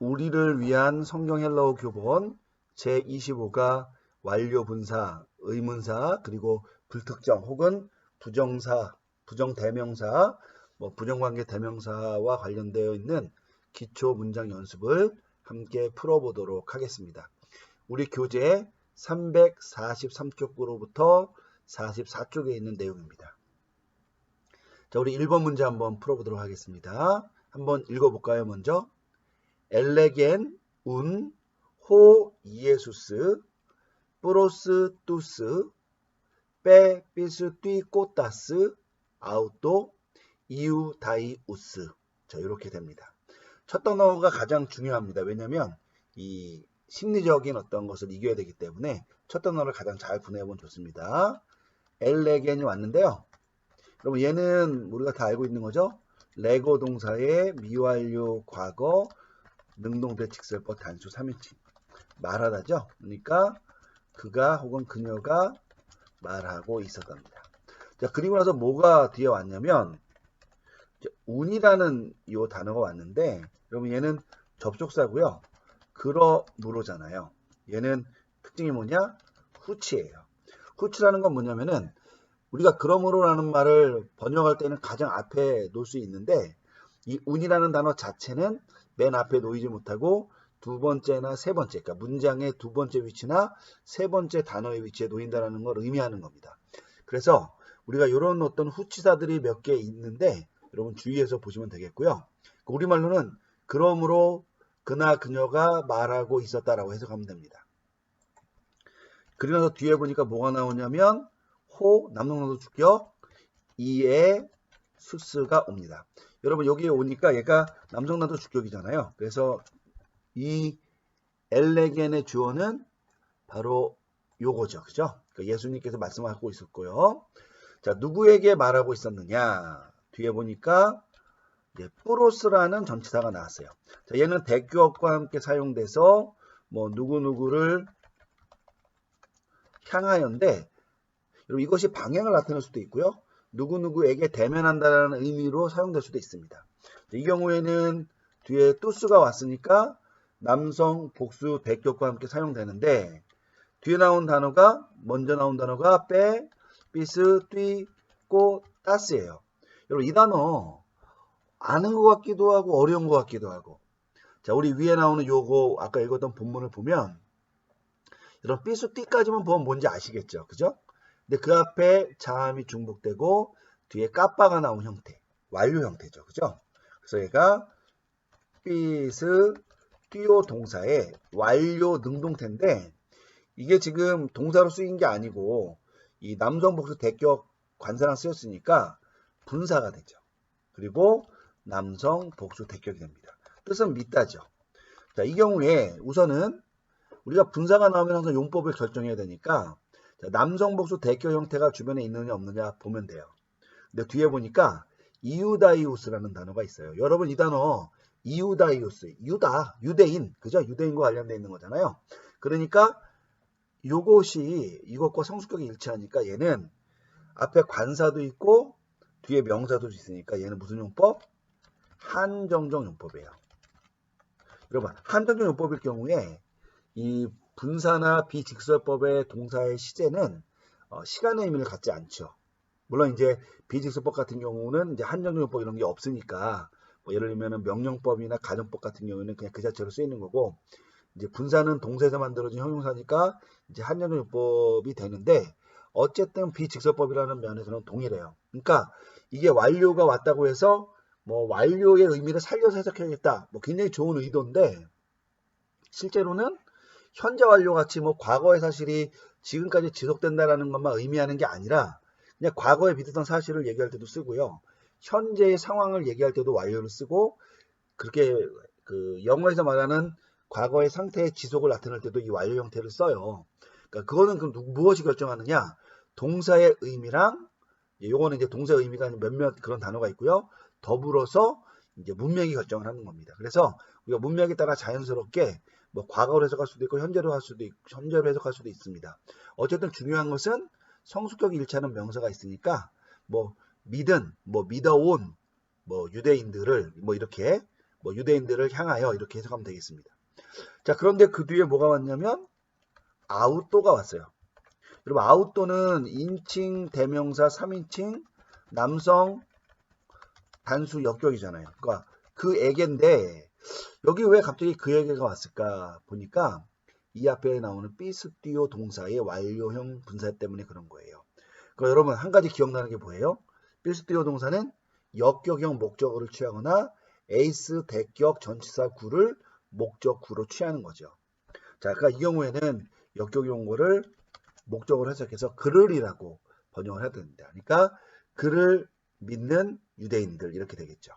우리를 위한 성경 헬라어 교본 제25가 완료 분사, 의문사, 그리고 불특정 혹은 부정사, 부정대명사, 부정관계 대명사와 관련되어 있는 기초 문장 연습을 함께 풀어보도록 하겠습니다. 우리 교재 343쪽으로부터 44쪽에 있는 내용입니다. 자, 우리 1번 문제 한번 풀어보도록 하겠습니다. 한번 읽어볼까요? 먼저 엘레겐 운 호 이에수스 프로스 투스 빼 피스 띠 꼬따스 아우토 이우 다이 우스. 자, 이렇게 됩니다. 첫 단어가 가장 중요합니다. 왜냐하면 이 심리적인 어떤 것을 이겨야 되기 때문에 첫 단어를 가장 잘 분해해보면 좋습니다. 엘레겐이 왔는데요. 여러분 얘는 우리가 다 알고 있는 거죠. 레고 동사의 미완료 과거 능동태 직설법 단수 3인칭 말하다죠. 그러니까 그가 혹은 그녀가 말하고 있었답니다. 자, 그리고 나서 뭐가 뒤에 왔냐면 운이라는 이 단어가 왔는데 여러분 얘는 접속사고요. 그러므로잖아요. 얘는 특징이 뭐냐? 후치예요. 후치라는 건 뭐냐면은 우리가 그러므로라는 말을 번역할 때는 가장 앞에 놓을 수 있는데 이 운이라는 단어 자체는 맨 앞에 놓이지 못하고 두 번째나 세 번째, 그러니까 문장의 두 번째 위치나 세 번째 단어의 위치에 놓인다는 걸 의미하는 겁니다. 그래서 우리가 이런 어떤 후치사들이 몇 개 있는데 여러분 주의해서 보시면 되겠고요. 우리말로는 그러므로 그나 그녀가 말하고 있었다라고 해석하면 됩니다. 그리고 나서 뒤에 보니까 뭐가 나오냐면 호, 남동나도 주격, 이에 수스가 옵니다. 여러분 여기에 오니까 얘가 남성나도 주격이잖아요. 그래서 이 엘레겐의 주어는 바로 요거죠. 그죠? 그러니까 예수님께서 말씀하고 있었고요. 자, 누구에게 말하고 있었느냐? 뒤에 보니까 프로스라는 전치사가 나왔어요. 자, 얘는 대표어과 함께 사용돼서 누구누구를 향하여인데 여러분 이것이 방향을 나타낼 수도 있고요. 누구누구에게 대면한다는 의미로 사용될 수도 있습니다. 이 경우에는 뒤에 또스가 왔으니까 남성 복수 대격과 함께 사용되는데 뒤에 나온 단어가 먼저 나온 단어가 빼, 삐스, 띠, 꼬, 따스예요. 여러분 이 단어 아는 것 같기도 하고 어려운 것 같기도 하고 자 우리 위에 나오는 요거 아까 읽었던 본문을 보면 여러분 삐스, 띠까지만 보면 뭔지 아시겠죠? 그죠? 근데 그 앞에 자음이 중복되고 뒤에 까빠가 나온 형태, 완료 형태죠. 그죠? 그래서 얘가 삐스 띠오 동사의 완료 능동태인데 이게 지금 동사로 쓰인 게 아니고 이 남성 복수 대격 관사랑 쓰였으니까 분사가 되죠. 그리고 남성 복수 대격이 됩니다. 뜻은 믿다죠. 자, 이 경우에 우선은 우리가 분사가 나오면 항상 용법을 결정해야 되니까 남성 복수 대격 형태가 주변에 있느냐 없느냐 보면 돼요. 근데 뒤에 보니까 이우다이우스라는 단어가 있어요. 여러분 이 단어 이우다이우스, 유다, 유대인, 그죠? 유대인과 관련되어 있는 거잖아요. 그러니까 이것과 성수격이 일치하니까 얘는 앞에 관사도 있고 뒤에 명사도 있으니까 얘는 무슨 용법? 한정적 용법이에요. 여러분 한정적 용법일 경우에 이 분사나 비직설법의 동사의 시제는 시간의 의미를 갖지 않죠. 물론 이제 비직설법 같은 경우는 이제 한정적 용법 이런 게 없으니까 예를 들면 명령법이나 가정법 같은 경우는 그냥 그 자체로 쓰이는 거고 이제 분사는 동사에서 만들어진 형용사니까 이제 한정적 용법이 되는데 어쨌든 비직설법이라는 면에서는 동일해요. 그러니까 이게 완료가 왔다고 해서 완료의 의미를 살려서 해석해야겠다. 굉장히 좋은 의도인데 실제로는 현재 완료 같이 과거의 사실이 지금까지 지속된다라는 것만 의미하는 게 아니라 그냥 과거에 비슷한 사실을 얘기할 때도 쓰고요. 현재의 상황을 얘기할 때도 완료를 쓰고 그렇게 그 영어에서 말하는 과거의 상태의 지속을 나타낼 때도 이 완료 형태를 써요. 그러니까 그거는 그럼 무엇이 결정하느냐? 동사의 의미랑 요거는 이제 동사의 의미가 몇몇 그런 단어가 있고요. 더불어서 이제 문맥이 결정을 하는 겁니다. 그래서 우리가 문맥에 따라 자연스럽게 과거로 해석할 수도 있고 현재로 해석할 수도 있습니다. 어쨌든 중요한 것은 성수격이 일치하는 명사가 있으니까 믿은, 믿어온 유대인들을 이렇게 뭐 유대인들을 향하여 이렇게 해석하면 되겠습니다. 자, 그런데 그 뒤에 뭐가 왔냐면 아우또가 왔어요. 여러분 아우또는 인칭 대명사 3인칭 남성 단수 역격이잖아요. 그러니까 그 에게인데 여기 왜 갑자기 그 에게가 왔을까 보니까 이 앞에 나오는 삐스띠오 동사의 완료형 분사 때문에 그런 거예요. 그러니까 여러분 한 가지 기억나는 게 뭐예요? 삐스띠오 동사는 역격형 목적어를 취하거나 에이스 대격 전치사 구를 목적구로 취하는 거죠. 자, 그러니까 이 경우에는 역격용 거를 목적으로 해석해서 그를이라고 번역을 해야 됩니다. 그러니까 그를 믿는 유대인들 이렇게 되겠죠.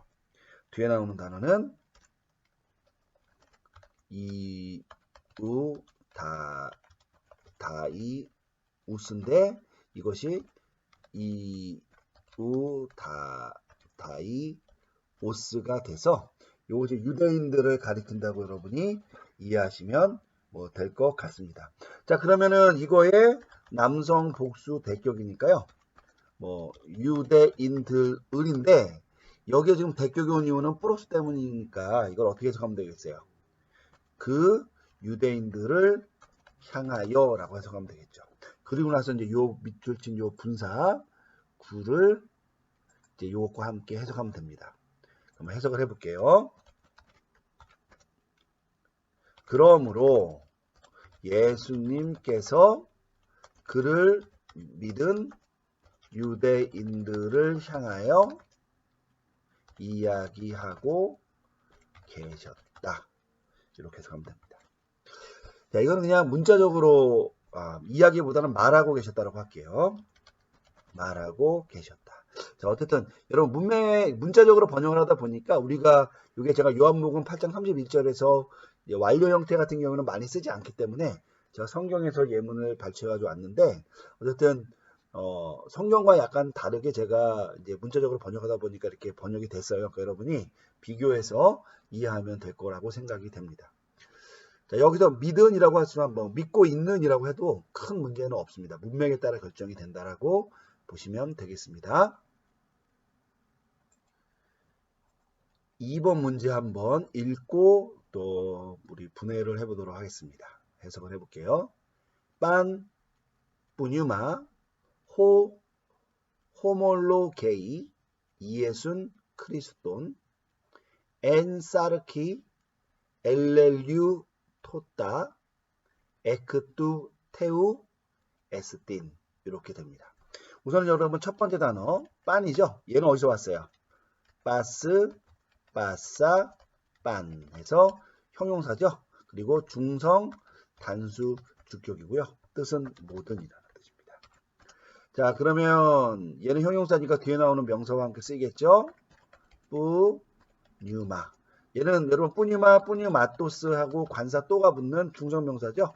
뒤에 나오는 단어는 다이 우스인데 이것이 다이 오스가 돼서 요것이 유대인들을 가리킨다고 여러분이 이해하시면 뭐 될 것 같습니다. 자, 그러면은 이거에 남성 복수 대격이니까요. 뭐 유대인들인데 여기에 지금 대격이 온 이유는 플러스 때문이니까 이걸 어떻게 해석하면 되겠어요? 그 유대인들을 향하여 라고 해석하면 되겠죠. 그리고 나서 이제 요 밑줄 친 요 분사 구를 이제 요것과 함께 해석하면 됩니다. 그럼 해석을 해볼게요. 그러므로 예수님께서 그를 믿은 유대인들을 향하여 이야기하고 계셨다. 이렇게 해석하면 됩니다. 자, 이건 그냥 문자적으로 이야기보다는 말하고 계셨다라고 할게요. 말하고 계셨다. 자, 어쨌든 여러분 문자적으로 번역을 하다 보니까 우리가 이게 제가 요한복음 8장 31절에서 완료 형태 같은 경우는 많이 쓰지 않기 때문에 제가 성경에서 예문을 발췌해가지고 왔는데 어쨌든 성경과 약간 다르게 제가 이제 문자적으로 번역하다 보니까 이렇게 번역이 됐어요. 그러니까 여러분이 비교해서 이해하면 될 거라고 생각이 됩니다. 자, 여기서 믿은이라고 하지만 뭐 믿고 있는이라고 해도 큰 문제는 없습니다. 문맥에 따라 결정이 된다라고 보시면 되겠습니다. 2번 문제 한번 읽고 또 우리 분해를 해보도록 하겠습니다. 해석을 해볼게요. 빤, 뿌뉴마, 호몰로게이, 이예순 크리스톤, 엔사르키, 엘렐류 토따, 에크투 테우, 에스틴 이렇게 됩니다. 우선 여러분 첫 번째 단어 빤이죠. 얘는 어디서 왔어요? 빠스, 빠싸, 빤 해서 형용사죠. 그리고 중성 단수 주격이고요. 뜻은 모든이라는 뜻입니다. 자, 그러면 얘는 형용사니까 뒤에 나오는 명사와 함께 쓰이겠죠. 뿌뉴마. 얘는 여러분 뿌뉴마, 뿌뉴마토스하고 관사 또가 붙는 중성명사죠.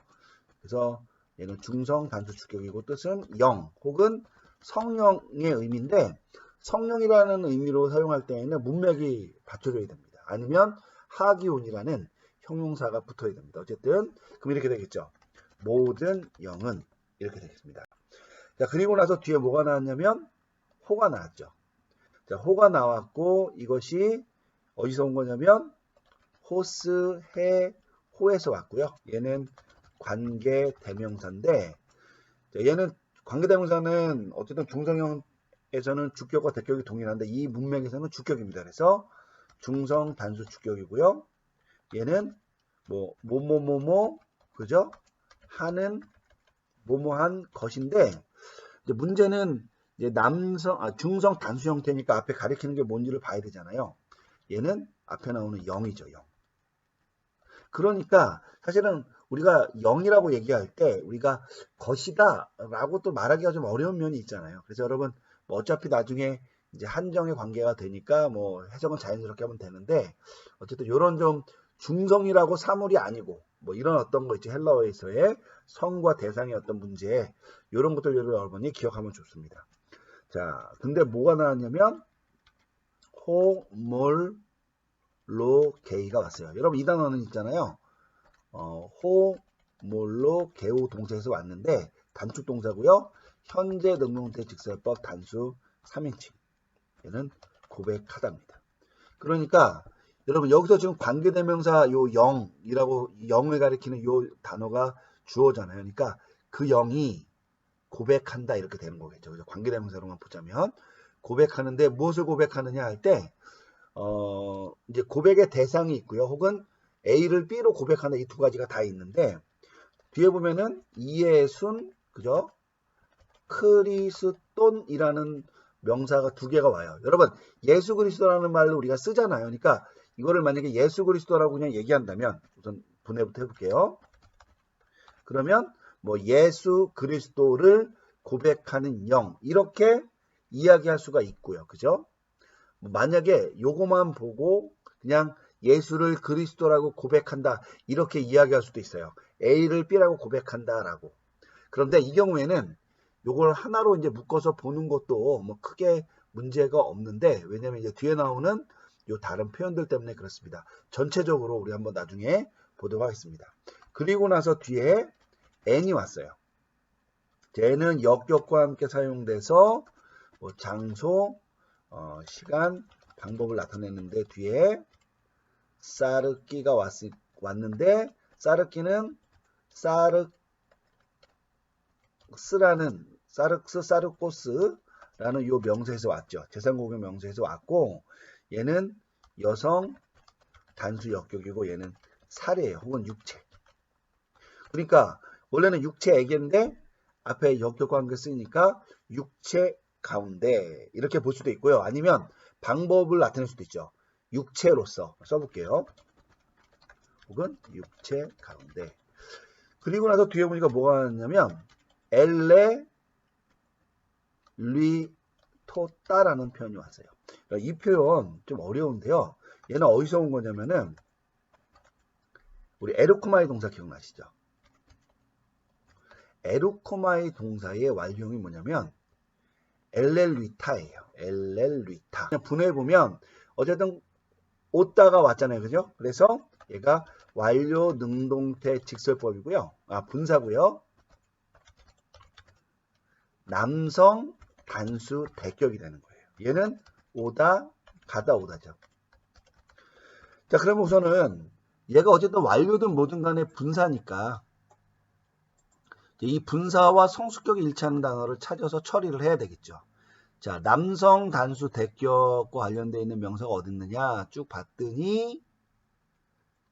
그래서 얘는 중성 단수 주격이고 뜻은 영 혹은 성령의 의미인데 성령이라는 의미로 사용할 때에는 문맥이 받쳐줘야 됩니다. 아니면 하기온이라는 형용사가 붙어야 됩니다. 어쨌든 그럼 이렇게 되겠죠. 모든 영은 이렇게 되겠습니다. 자, 그리고 나서 뒤에 뭐가 나왔냐면 호가 나왔죠. 자, 호가 나왔고 이것이 어디서 온 거냐면 호스, 해, 호에서 왔고요. 얘는 관계 대명사인데 얘는 관계 대명사는 어쨌든 중성형에서는 주격과 대격이 동일한데 이 문맥에서는 주격입니다. 그래서 중성 단수 주격이고요. 얘는 뭐뭐뭐뭐 그죠? 하는 뭐뭐한 것인데 이제 문제는 이제 중성 단수 형태니까 앞에 가리키는 게 뭔지를 봐야 되잖아요. 얘는 앞에 나오는 0이죠. 0. 그러니까 사실은 우리가 0이라고 얘기할 때 우리가 것이다 라고 또 말하기가 좀 어려운 면이 있잖아요. 그래서 여러분 뭐 어차피 나중에 이제 한정의 관계가 되니까 뭐 해석은 자연스럽게 하면 되는데 어쨌든 이런 좀 중성이라고 사물이 아니고 뭐 이런 어떤 거 있죠. 헬라어에서의 성과 대상의 어떤 문제 이런 것들 여러분이 기억하면 좋습니다. 자, 근데 뭐가 나왔냐면 호몰로게이가 왔어요. 여러분 이 단어는 있잖아요. 호몰로게오 동사에서 왔는데 단축 동사고요. 현재 능동태 직설법 단수 3인칭. 얘는 고백하다입니다. 그러니까 여러분 여기서 지금 관계대명사 요 영이라고 영을 가리키는 요 단어가 주어잖아요. 그러니까 그 영이 고백한다 이렇게 되는 거겠죠. 그래서 관계대명사로만 보자면 고백하는데 무엇을 고백하느냐 할 때 이제 고백의 대상이 있고요. 혹은 A를 B로 고백하는 이 두 가지가 다 있는데 뒤에 보면은 이예순 그죠? 크리스톤이라는 명사가 두 개가 와요. 여러분 예수 그리스도라는 말로 우리가 쓰잖아요. 그러니까 이거를 만약에 예수 그리스도라고 그냥 얘기한다면 우선 분해부터 해볼게요. 그러면 뭐 예수 그리스도를 고백하는 영 이렇게 이야기할 수가 있고요. 그죠? 만약에 요거만 보고 그냥 예수를 그리스도라고 고백한다 이렇게 이야기할 수도 있어요. A를 B라고 고백한다라고. 그런데 이 경우에는 요걸 하나로 이제 묶어서 보는 것도 뭐 크게 문제가 없는데 왜냐면 이제 뒤에 나오는 요 다른 표현들 때문에 그렇습니다. 전체적으로 우리 한번 나중에 보도록 하겠습니다. 그리고 나서 뒤에 n이 왔어요. 쟤는 역격과 함께 사용돼서 뭐 장소, 시간, 방법을 나타내는데 뒤에 사르키가 왔는데 사르키는 사르크스 사르코스라는 요 명사에서 왔죠. 제3공격 명사에서 왔고 얘는 여성 단수 역격이고 얘는 살이에요. 혹은 육체. 그러니까 원래는 육체에게인데 앞에 역격과 함께 쓰니까 육체 가운데 이렇게 볼 수도 있고요. 아니면 방법을 나타낼 수도 있죠. 육체로서 써볼게요. 혹은 육체 가운데. 그리고 나서 뒤에 보니까 뭐가 나왔냐면 엘레 리토따라는 표현이 왔어요. 이 표현 좀 어려운데요. 얘는 어디서 온 거냐면은 우리 에르코마이 동사 기억나시죠? 에르코마이 동사의 완료형이 뭐냐면 엘렐리타예요. 엘렐리타. 분해해보면 어쨌든 오다가 왔잖아요. 그죠? 그래서 얘가 완료 능동태 직설법이고요. 분사고요. 남성 단수 대격이 되는 거예요. 얘는 오다, 가다, 오다죠. 자, 그러면 우선은 얘가 어쨌든 완료든 뭐든 간에 분사니까 이 분사와 성수격이 일치하는 단어를 찾아서 처리를 해야 되겠죠. 자, 남성 단수 대격과 관련되어 있는 명사가 어디 있느냐 쭉 봤더니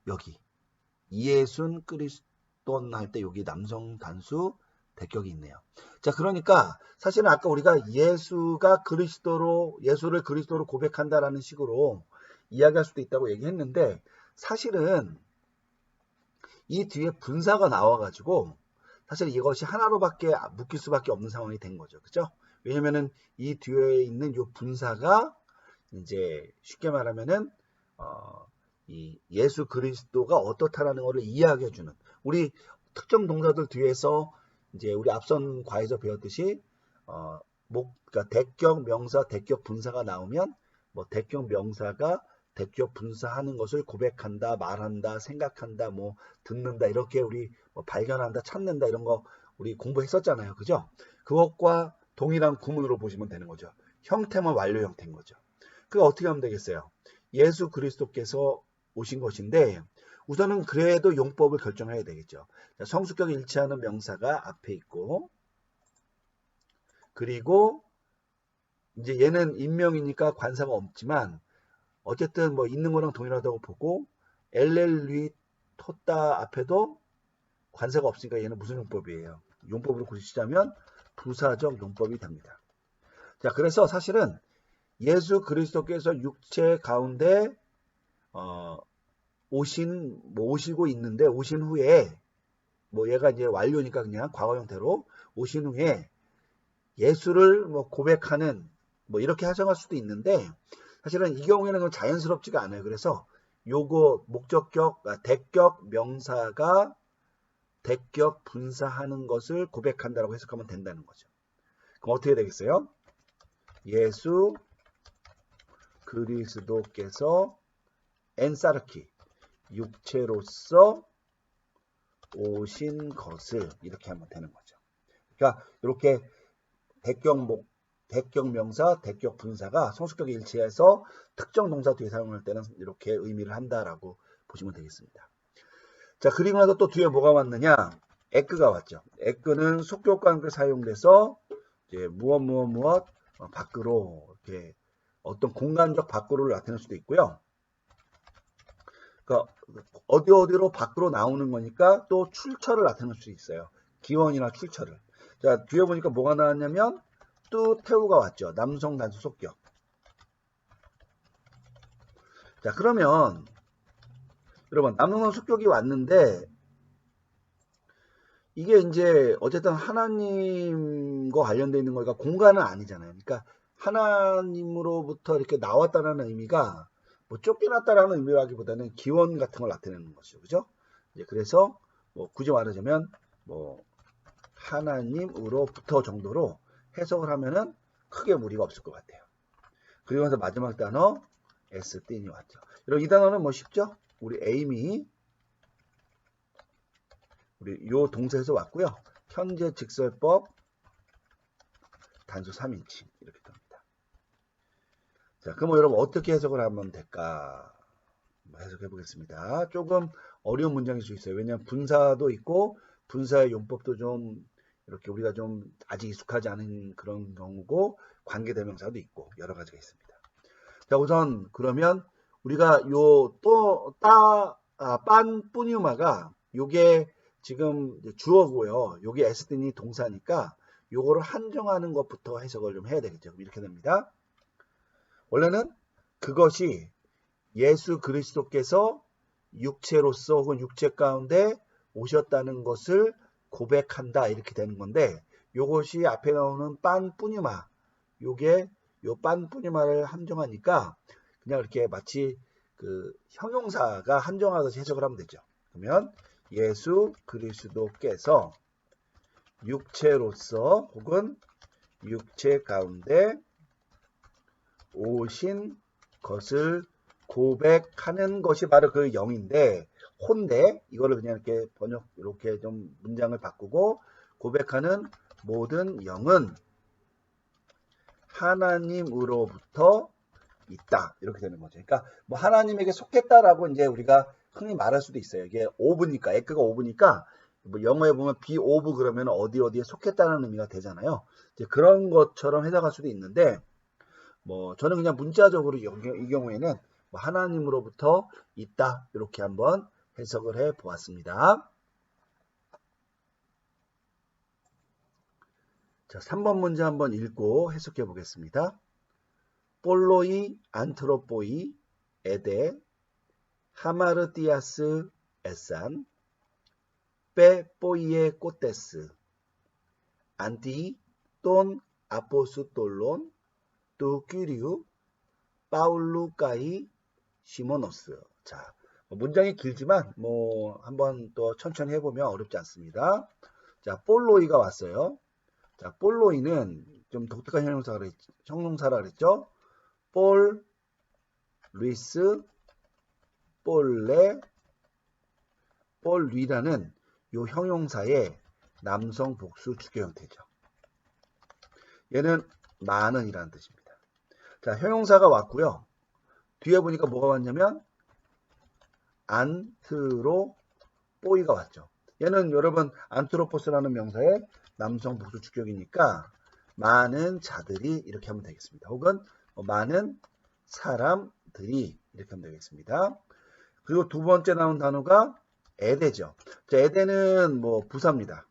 여기 이예순 그리스돈 할 때 여기 남성 단수 대격이 있네요. 자, 그러니까 사실은 아까 우리가 예수를 그리스도로 고백한다라는 식으로 이야기할 수도 있다고 얘기했는데 사실은 이 뒤에 분사가 나와가지고 사실 이것이 하나로밖에 묶일 수밖에 없는 상황이 된 거죠. 그죠? 왜냐면은 이 뒤에 있는 이 분사가 이제 쉽게 말하면은 이 예수 그리스도가 어떻다라는 것을 이야기해주는 우리 특정 동사들 뒤에서 이제 우리 앞선 과에서 배웠듯이 그러니까 대격 명사, 대격 분사가 나오면 뭐 대격 명사가 대격 분사하는 것을 고백한다, 말한다, 생각한다, 뭐 듣는다 이렇게 우리 뭐 발견한다, 찾는다 이런 거 우리 공부했었잖아요. 그죠? 그것과 동일한 구문으로 보시면 되는 거죠. 형태만 완료 형태인 거죠. 그게 어떻게 하면 되겠어요? 예수 그리스도께서 오신 것인데 우선은 그래도 용법을 결정해야 되겠죠. 성수격 일치하는 명사가 앞에 있고 그리고 이제 얘는 인명이니까 관사가 없지만 어쨌든 뭐 있는 거랑 동일하다고 보고 엘렐리 토따 앞에도 관사가 없으니까 얘는 무슨 용법이에요? 용법으로 고치자면 부사적 용법이 됩니다. 자, 그래서 사실은 예수 그리스도께서 육체 가운데 오시고 있는데 오신 후에 뭐 얘가 이제 완료니까 그냥 과거 형태로 오신 후에 예수를 뭐 고백하는 뭐 이렇게 해석할 수도 있는데 사실은 이 경우에는 자연스럽지가 않아요. 그래서 요거 목적격, 대격 명사가 대격 분사하는 것을 고백한다라고 해석하면 된다는 거죠. 그럼 어떻게 되겠어요? 예수 그리스도께서 엔사르키 육체로서 오신 것을 이렇게 하면 되는 거죠. 그러니까 이렇게 대격 대격 명사, 대격 분사가 성수격에 일치해서 특정 동사 뒤에 사용할 때는 이렇게 의미를 한다라고 보시면 되겠습니다. 자, 그리고 나서 또 뒤에 뭐가 왔느냐? 에크가 왔죠. 에크는 속격 관계 사용돼서 이제 무엇 밖으로 이렇게 어떤 공간적 밖으로를 나타낼 수도 있고요. 그러니까 어디로 밖으로 나오는 거니까 또 출처를 나타낼 수 있어요. 기원이나 출처를. 자, 뒤에 보니까 뭐가 나왔냐면 또 태우가 왔죠. 남성 단수 속격. 자, 그러면 여러분 남성 속격이 왔는데 이게 이제 어쨌든 하나님과 관련되어 있는 거니까 공간은 아니잖아요. 그러니까 하나님으로부터 이렇게 나왔다는 의미가 뭐 쫓겨났다라는 의미라기보다는 기원 같은 걸 나타내는 것이죠. 그죠? 이제 그래서 뭐 굳이 말하자면 뭐 하나님으로부터 정도로 해석을 하면은 크게 무리가 없을 것 같아요. 그리고 나서 마지막 단어 에스틴이 왔죠. 여러분 이 단어는 뭐 쉽죠? 우리 에임이 우리 요 동사에서 왔고요. 현재 직설법 단수 3인칭 이렇게 됩니다. 자, 그럼 여러분 어떻게 해석을 하면 될까? 해석해 보겠습니다. 조금 어려운 문장일 수 있어요. 왜냐하면 분사도 있고 분사의 용법도 좀 이렇게 우리가 좀 아직 익숙하지 않은 그런 경우고 관계대명사도 있고 여러 가지가 있습니다. 자, 우선 그러면 우리가 빤 뿌뉴마가 요게 지금 주어고요. 요게 에스틴이 동사니까 요거를 한정하는 것부터 해석을 좀 해야 되겠죠. 이렇게 됩니다. 원래는 그것이 예수 그리스도께서 육체로서 혹은 육체 가운데 오셨다는 것을 고백한다 이렇게 되는 건데 요것이 앞에 나오는 빤 뿌뉴마 요게 요 빤 뿌뉴마를 한정하니까 그냥 이렇게 마치 그 형용사가 한정하듯이 해석을 하면 되죠. 그러면 예수 그리스도께서 육체로서 혹은 육체 가운데 오신 것을 고백하는 것이 바로 그 영인데 혼데 이거를 그냥 이렇게 번역 이렇게 좀 문장을 바꾸고 고백하는 모든 영은 하나님으로부터 있다 이렇게 되는 거죠. 그러니까 뭐 하나님에게 속했다라고 이제 우리가 흔히 말할 수도 있어요. 이게 오브니까 에크가 오브니까 뭐 영어에 보면 be of 그러면 어디에 속했다는 의미가 되잖아요. 이제 그런 것처럼 해석할 수도 있는데 뭐 저는 그냥 문자적으로 이 경우에는 뭐 하나님으로부터 있다 이렇게 한번 해석을 해 보았습니다. 자, 3번 문제 한번 읽고 해석해 보겠습니다. 볼로이 안트로포이 에데 하마르티아스 에산 빼 포이에 꼬테스 안티 돈 아포스톨론 뚜 끼리우 파울루카이 시모노스. 자, 문장이 길지만 뭐 한번 또 천천히 해보면 어렵지 않습니다. 자, 볼로이가 왔어요. 자, 볼로이는 좀 독특한 형용사라 그랬죠. 볼, 루이스, 볼레, 볼리라는 요 형용사의 남성 복수 주격 형태죠. 얘는 많은이라는 뜻입니다. 자, 형용사가 왔고요. 뒤에 보니까 뭐가 왔냐면 안트로포이가 왔죠. 얘는 여러분 안트로포스라는 명사의 남성 복수 주격이니까 많은 자들이 이렇게 하면 되겠습니다. 혹은 많은 사람들이 이렇게 하면 되겠습니다. 그리고 두 번째 나온 단어가 에데죠. 자, 에데는 뭐 부사입니다.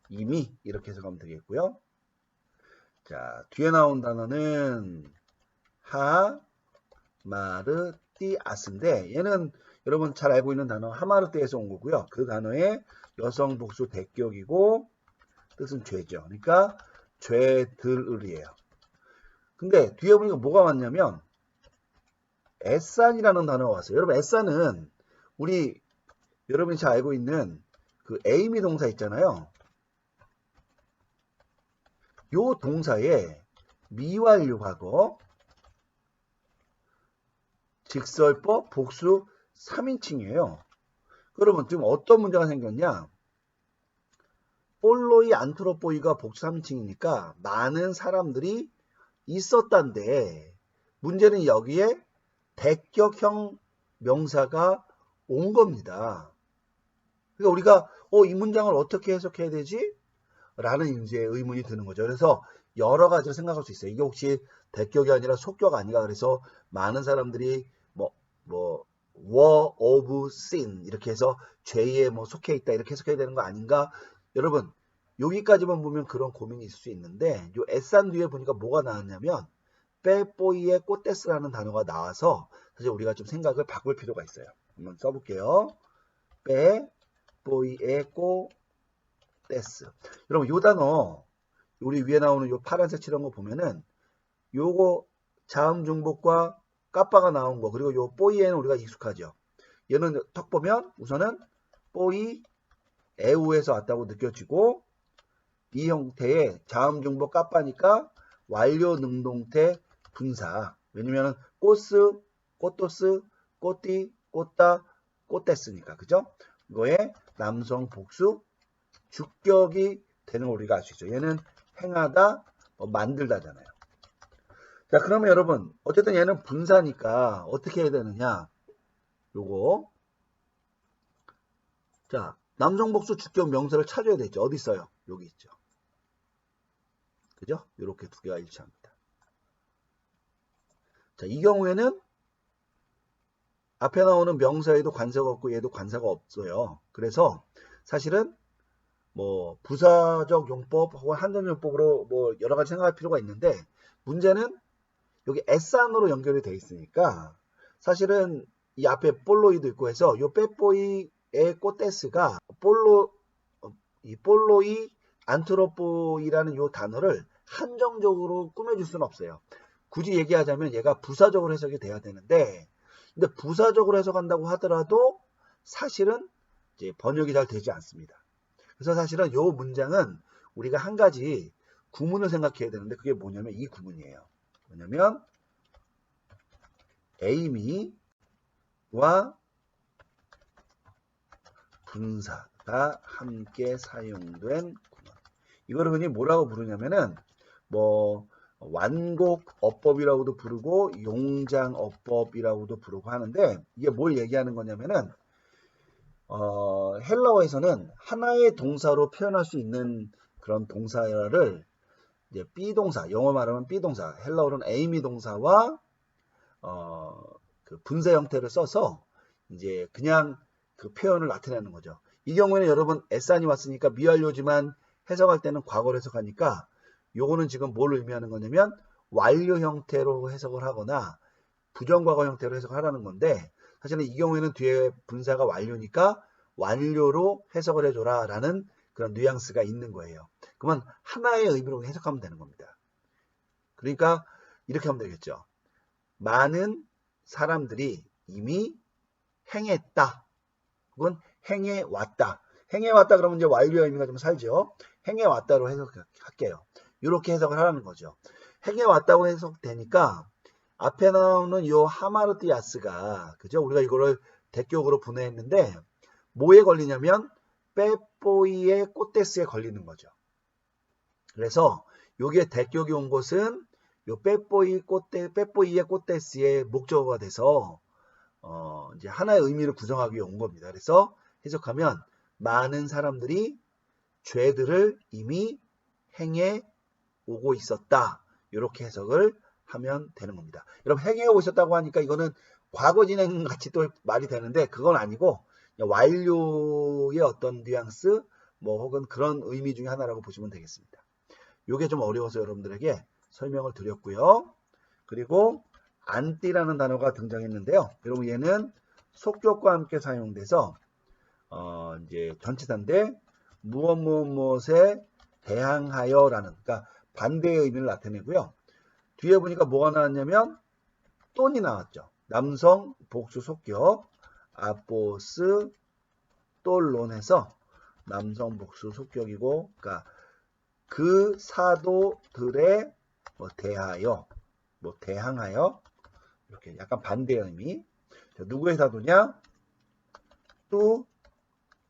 이미 이렇게 해석하면 되겠고요. 자, 뒤에 나온 단어는 하마르티아스인데 얘는 여러분 잘 알고 있는 단어 하마르티에서 온 거고요. 그 단어의 여성 복수 대격이고 뜻은 죄죠. 그러니까 죄들을이에요. 근데 뒤에 보니까 뭐가 왔냐면 에산이라는 단어가 왔어요. 여러분 에산은 우리 여러분이 잘 알고 있는 그 에이미 동사 있잖아요. 요 동사에 미완료하고 직설법 복수 3인칭이에요. 여러분 지금 어떤 문제가 생겼냐? 폴로이 안트로포이가 복수 3인칭이니까 많은 사람들이 있었단데 문제는 여기에 대격형 명사가 온 겁니다. 그러니까 우리가 이 문장을 어떻게 해석해야 되지? 라는 이제 의문이 드는 거죠. 그래서 여러 가지로 생각할 수 있어요. 이게 혹시 대격이 아니라 속격 아닌가? 그래서 많은 사람들이 war of sin 이렇게 해서 죄에 속해 있다 이렇게 해석해야 되는 거 아닌가? 여러분 여기까지만 보면 그런 고민이 있을 수 있는데 요 에산 뒤에 보니까 뭐가 나왔냐면 빼뽀이의 꼬테스라는 단어가 나와서 사실 우리가 좀 생각을 바꿀 필요가 있어요. 한번 써볼게요. 빼뽀이의 꼬테스. 여러분 요 단어 우리 위에 나오는 요 파란색 칠한 거 보면은 요거 자음 중복과 까빠가 나온 거 그리고 요 뽀이에는 우리가 익숙하죠. 얘는 턱 보면 우선은 뽀이 에우에서 왔다고 느껴지고 이 형태의 자음 중복 까빠니까 완료 능동태 분사. 왜냐면은 꼬스, 꼬토스, 꼬띠, 꼬따, 꼬테스니까 그죠? 이거에 남성 복수 주격이 되는 걸 우리가 알 수 있죠. 얘는 행하다, 만들다잖아요. 자, 그러면 여러분 어쨌든 얘는 분사니까 어떻게 해야 되느냐? 요거 자, 남성 복수 주격 명사를 찾아야 되죠. 어디 있어요? 여기 있죠. 그죠? 이렇게 두 개가 일치합니다. 자, 이 경우에는 앞에 나오는 명사에도 관사가 없고 얘도 관사가 없어요. 그래서 사실은 부사적 용법 혹은 한전 용법으로 여러 가지 생각할 필요가 있는데 문제는 여기 S안으로 연결이 되어 있으니까 사실은 이 앞에 볼로이도 있고 해서 요 빼뽀이의 꼬테스가 이 볼로이 안트로포이라는 요 단어를 한정적으로 꾸며줄 수는 없어요. 굳이 얘기하자면 얘가 부사적으로 해석이 돼야 되는데 근데 부사적으로 해석한다고 하더라도 사실은 이제 번역이 잘 되지 않습니다. 그래서 사실은 요 문장은 우리가 한 가지 구문을 생각해야 되는데 그게 뭐냐면 이 구문이에요. 뭐냐면 에이미와 분사가 함께 사용된 구문. 이거를 흔히 뭐라고 부르냐면은 완곡어법이라고도 부르고 용장어법이라고도 부르고 하는데 이게 뭘 얘기하는 거냐면은 헬라어에서는 하나의 동사로 표현할 수 있는 그런 동사를 이제 비동사, 영어 말하면 비동사, 헬라어로는 에이미 동사와 그 분사 형태를 써서 이제 그냥 그 표현을 나타내는 거죠. 이 경우에는 여러분 에산이 왔으니까 미완료지만 해석할 때는 과거로 해석하니까 요거는 지금 뭘 의미하는 거냐면 완료 형태로 해석을 하거나 부정과거 형태로 해석하라는 건데 사실은 이 경우에는 뒤에 분사가 완료니까 완료로 해석을 해줘라 라는 그런 뉘앙스가 있는 거예요. 그러면 하나의 의미로 해석하면 되는 겁니다. 그러니까 이렇게 하면 되겠죠. 많은 사람들이 이미 행했다. 혹은 행해왔다. 행해왔다 그러면 이제 완료의 의미가 좀 살죠. 행해왔다로 해석할게요. 이렇게 해석을 하라는 거죠. 행해왔다고 해석되니까 앞에 나오는 요 하마르티아스가 그죠? 우리가 이거를 대격으로 분해했는데 뭐에 걸리냐면 빼뽀이의 꼬테스에 걸리는 거죠. 그래서 요게 대격이 온 것은 요 빼뽀이의 꼬테스의 목적어가 돼서 이제 하나의 의미를 구성하기 위해 온 겁니다. 그래서 해석하면 많은 사람들이 죄들을 이미 행해 오고 있었다. 이렇게 해석을 하면 되는 겁니다. 여러분 행해 오고 있었다고 하니까 이거는 과거 진행 같이 또 말이 되는데 그건 아니고 완료의 어떤 뉘앙스 혹은 그런 의미 중에 하나라고 보시면 되겠습니다. 이게 좀 어려워서 여러분들에게 설명을 드렸고요. 그리고 안띠라는 단어가 등장했는데요. 여러분 얘는 속격과 함께 사용돼서 이제 전치사인데 무엇에 대항하여라는 그러니까 반대의 의미를 나타내고요. 뒤에 보니까 뭐가 나왔냐면 똔이 나왔죠. 남성 복수 속격 아포스 똘론해서 남성 복수 속격이고 그러니까 그 사도들의 대하여 대항하여 이렇게 약간 반대의 의미. 자, 누구의 사도냐?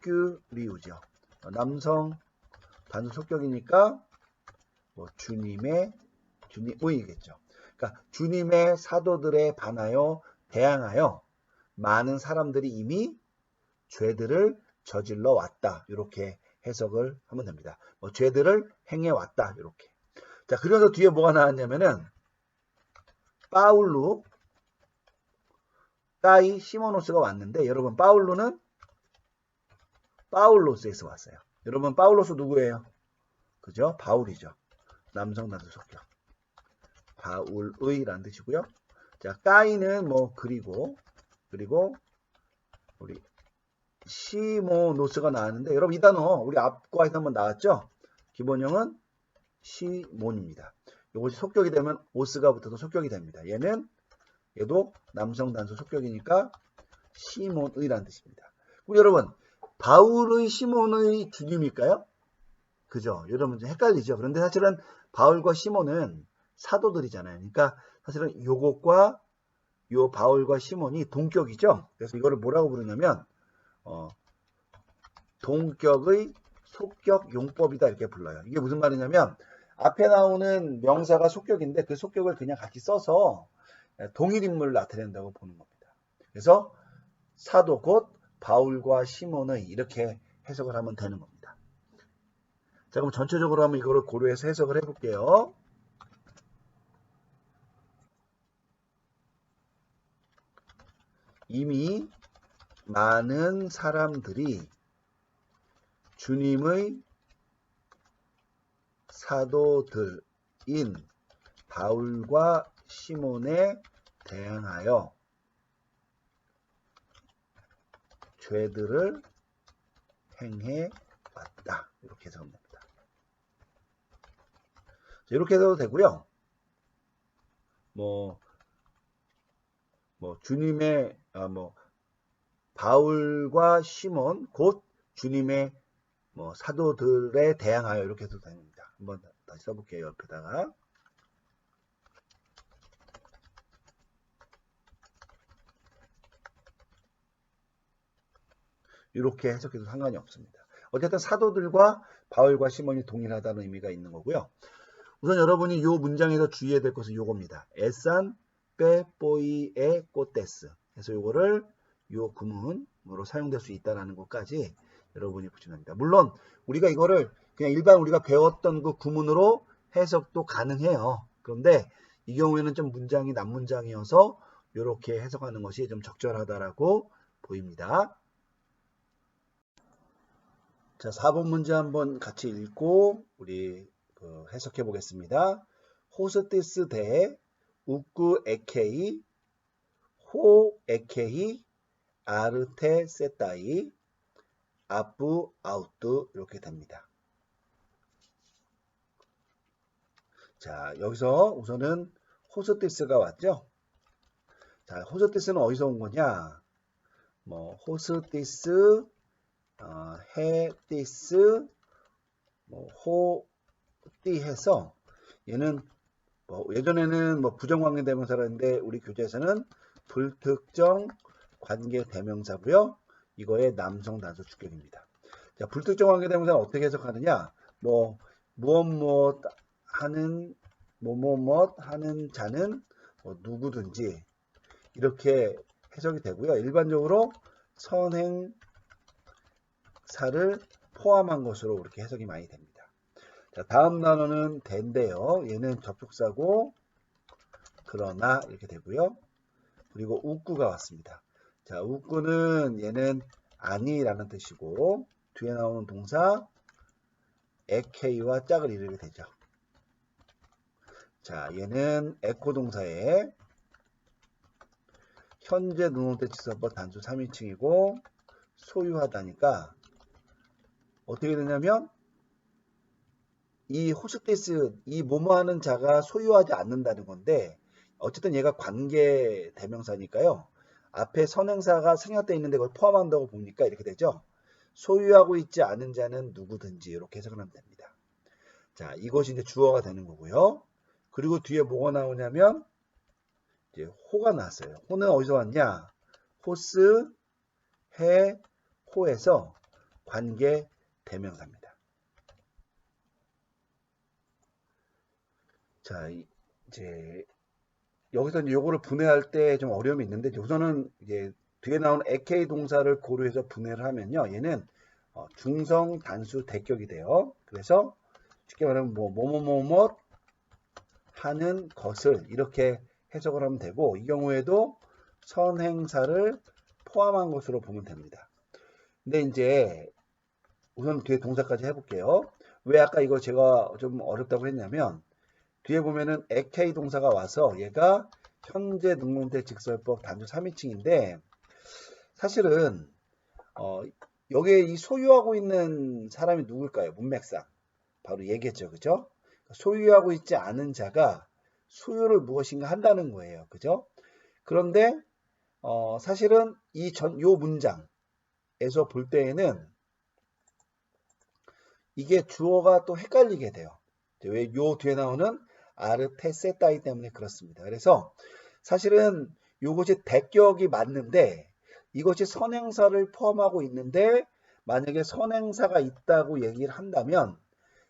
뚜규리우죠. 남성 단수 속격이니까 뭐 주님의이겠죠. 그러니까 주님의 사도들에 반하여 대항하여 많은 사람들이 이미 죄들을 저질러 왔다. 이렇게 해석을 하면 됩니다. 뭐 죄들을 행해 왔다. 이렇게. 자, 그래서 뒤에 뭐가 나왔냐면은 파울루, 까이, 시모노스가 왔는데 여러분 파울루는 파울로스에서 왔어요. 여러분 파울로스 누구예요? 그죠? 바울이죠. 남성 단수 속격. 바울의라는 뜻이고요. 자, 까이는 뭐 그리고 우리 시모노스가 나왔는데 여러분 이 단어 우리 앞과에서 한번 나왔죠? 기본형은 시몬입니다. 이것이 속격이 되면 오스가 붙어도 속격이 됩니다. 얘도 남성 단수 속격이니까 시몬의라는 뜻입니다. 그럼 여러분 바울의 시몬의 주님일까요? 그죠? 여러분 좀 헷갈리죠? 그런데 사실은 바울과 시몬은 사도들이잖아요. 그러니까 사실은 요것과 요 바울과 시몬이 동격이죠. 그래서 이거를 뭐라고 부르냐면 동격의 속격 용법이다 이렇게 불러요. 이게 무슨 말이냐면 앞에 나오는 명사가 속격인데 그 속격을 그냥 같이 써서 동일 인물을 나타낸다고 보는 겁니다. 그래서 사도 곧 바울과 시몬의 이렇게 해석을 하면 되는 겁니다. 자, 그럼 전체적으로 한번 이거를 고려해서 해석을 해볼게요. 이미 많은 사람들이 주님의 사도들인 바울과 시몬에 대항하여 죄들을 행해 왔다. 이렇게 해석하면 됩니다. 이렇게 해도 되고요. 뭐 주님의 바울과 시몬 곧 주님의 사도들에 대항하여 이렇게 해도 됩니다. 한번 다시 써볼게요. 옆에다가 이렇게 해석해도 상관이 없습니다. 어쨌든 사도들과 바울과 시몬이 동일하다는 의미가 있는 거고요. 우선 여러분이 이 문장에서 주의해야 될 것은 이겁니다. 에산 빼뽀이에 꼬테스. 그래서 이거를 이 구문으로 사용될 수 있다는 것까지 여러분이 보시면 됩니다. 물론 우리가 이거를 그냥 일반 우리가 배웠던 그 구문으로 해석도 가능해요. 그런데 이 경우에는 좀 문장이 난문장이어서 이렇게 해석하는 것이 좀 적절하다라고 보입니다. 자, 4번 문제 한번 같이 읽고 우리 해석해 보겠습니다. 호스티스 대 우쿠 에케이 호 에케이 아르테 세타이 아프 아우트 이렇게 됩니다. 자, 여기서 우선은 호스티스가 왔죠. 자, 호스티스는 어디서 온 거냐? 호스티스, 헤티스, 호띠 해서 얘는 예전에는 부정관계 대명사라는데 우리 교재에서는 불특정 관계 대명사고요. 이거의 남성 단수 주격입니다. 자, 불특정 관계 대명사는 어떻게 해석하느냐? 무엇 하는 하는 자는 누구든지 이렇게 해석이 되고요. 일반적으로 선행사를 포함한 것으로 이렇게 해석이 많이 됩니다. 자, 다음 단어는 대인데요. 얘는 접속사고 그러나 이렇게 되고요. 그리고 우꾸가 왔습니다. 자, 우꾸는 얘는 아니라는 뜻이고 뒤에 나오는 동사 에케이와 짝을 이루게 되죠. 자, 얘는 에코 동사에 현재 능동태 지수법 단수 3인칭이고 소유하다니까 어떻게 되냐면 이 호스티스 이 뭐뭐하는 자가 소유하지 않는다는 건데 어쨌든 얘가 관계 대명사니까요. 앞에 선행사가 생략되어 있는데 그걸 포함한다고 보니까 이렇게 되죠. 소유하고 있지 않은 자는 누구든지 이렇게 해석을 하면 됩니다. 자, 이것이 이제 주어가 되는 거고요. 그리고 뒤에 뭐가 나오냐면 이제 호가 나왔어요. 호는 어디서 왔냐? 호스, 해, 호에서 관계 대명사입니다. 자, 이제 여기서 이제 요거를 분해할 때 좀 어려움이 있는데 우선은 이제 뒤에 나온 AK 동사를 고려해서 분해를 하면요. 얘는 중성 단수 대격이 돼요. 그래서 쉽게 말하면 뭐뭐뭐뭐 하는 것을 이렇게 해석을 하면 되고 이 경우에도 선행사를 포함한 것으로 보면 됩니다. 근데 이제 우선 뒤에 동사까지 해볼게요. 왜 아까 이거 제가 좀 어렵다고 했냐면 뒤에 보면은 AK 동사가 와서 얘가 현재 능동태 직설법 단수 3인칭인데 사실은 여기에 이 소유하고 있는 사람이 누굴까요? 문맥상 바로 얘기했죠, 그죠? 소유하고 있지 않은 자가 소유를 무엇인가 한다는 거예요, 그죠? 그런데 사실은 요 문장에서 볼 때에는 이게 주어가 또 헷갈리게 돼요. 왜 요 뒤에 나오는 아르테세따이 때문에 그렇습니다. 그래서 사실은 요것이 대격이 맞는데 이것이 선행사를 포함하고 있는데 만약에 선행사가 있다고 얘기를 한다면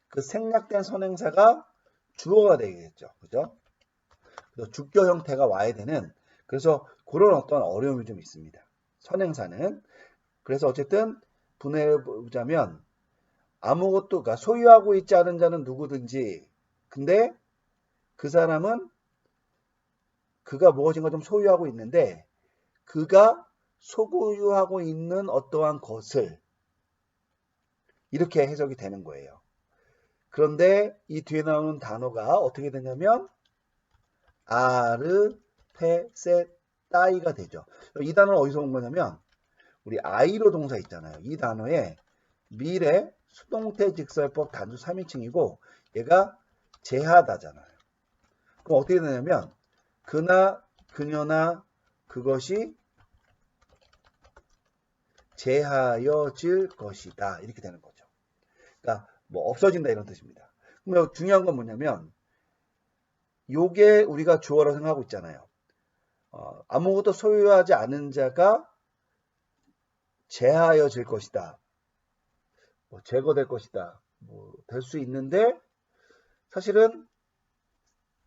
그 생략된 선행사가 주어가 되겠죠. 그죠? 그래서 주격 형태가 와야 되는 그래서 그런 어떤 어려움이 좀 있습니다. 선행사는. 그래서 어쨌든 분해해 보자면 아무것도 그러니까 소유하고 있지 않은 자는 누구든지 근데 그 사람은 그가 무엇인가 좀 소유하고 있는데 그가 소유하고 있는 어떠한 것을 이렇게 해석이 되는 거예요. 그런데 이 뒤에 나오는 단어가 어떻게 되냐면 아르테세따이가 되죠. 이 단어는 어디서 온 거냐면 우리 아이로 동사 있잖아요. 이 단어에 미래 수동태 직설법 단수 3인칭이고 얘가 제하다잖아요. 그럼 어떻게 되냐면 그나 그녀나 그것이 제하여질 것이다. 이렇게 되는 거죠. 그러니까 뭐 없어진다 이런 뜻입니다. 그럼 중요한 건 뭐냐면 요게 우리가 주어라고 생각하고 있잖아요. 아무것도 소유하지 않은 자가 제하여질 것이다. 뭐 제거될 것이다. 뭐 될 수 있는데 사실은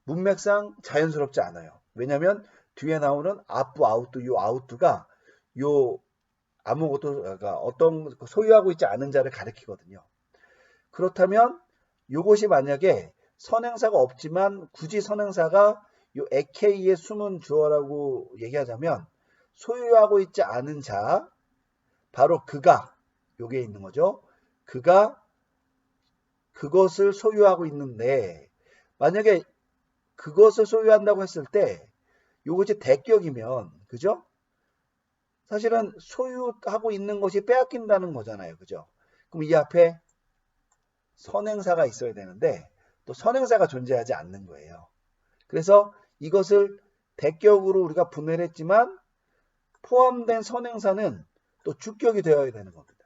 문맥상 자연스럽지 않아요. 왜냐하면 뒤에 나오는 아프 아웃도 요 아웃도가 요 아무것도 그러니까 어떤 소유하고 있지 않은 자를 가리키거든요. 그렇다면 요것이 만약에 선행사가 없지만 굳이 선행사가 요 AK의 숨은 주어라고 얘기하자면 소유하고 있지 않은 자 바로 그가 요게 있는 거죠. 그가 그것을 소유하고 있는데 만약에 그것을 소유한다고 했을 때 요것이 대격이면 그죠? 사실은 소유하고 있는 것이 빼앗긴다는 거잖아요. 그죠? 그럼 이 앞에 선행사가 있어야 되는데 또 선행사가 존재하지 않는 거예요. 그래서 이것을 대격으로 우리가 분해를 했지만 포함된 선행사는 또 주격이 되어야 되는 겁니다.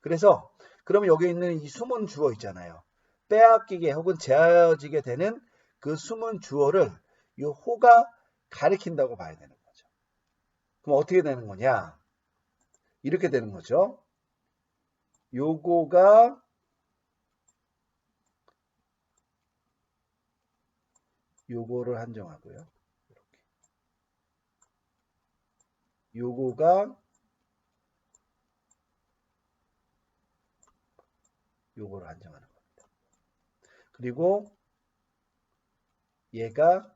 그래서 그러면 여기 있는 이 숨은 주어 있잖아요. 빼앗기게 혹은 제하여지게 되는 그 숨은 주어를 이 호가 가리킨다고 봐야 되는 거죠. 그럼 어떻게 되는 거냐? 이렇게 되는 거죠. 요거가 요거를 한정하고요. 이렇게. 요거가 요거를 한정하는 겁니다. 그리고 얘가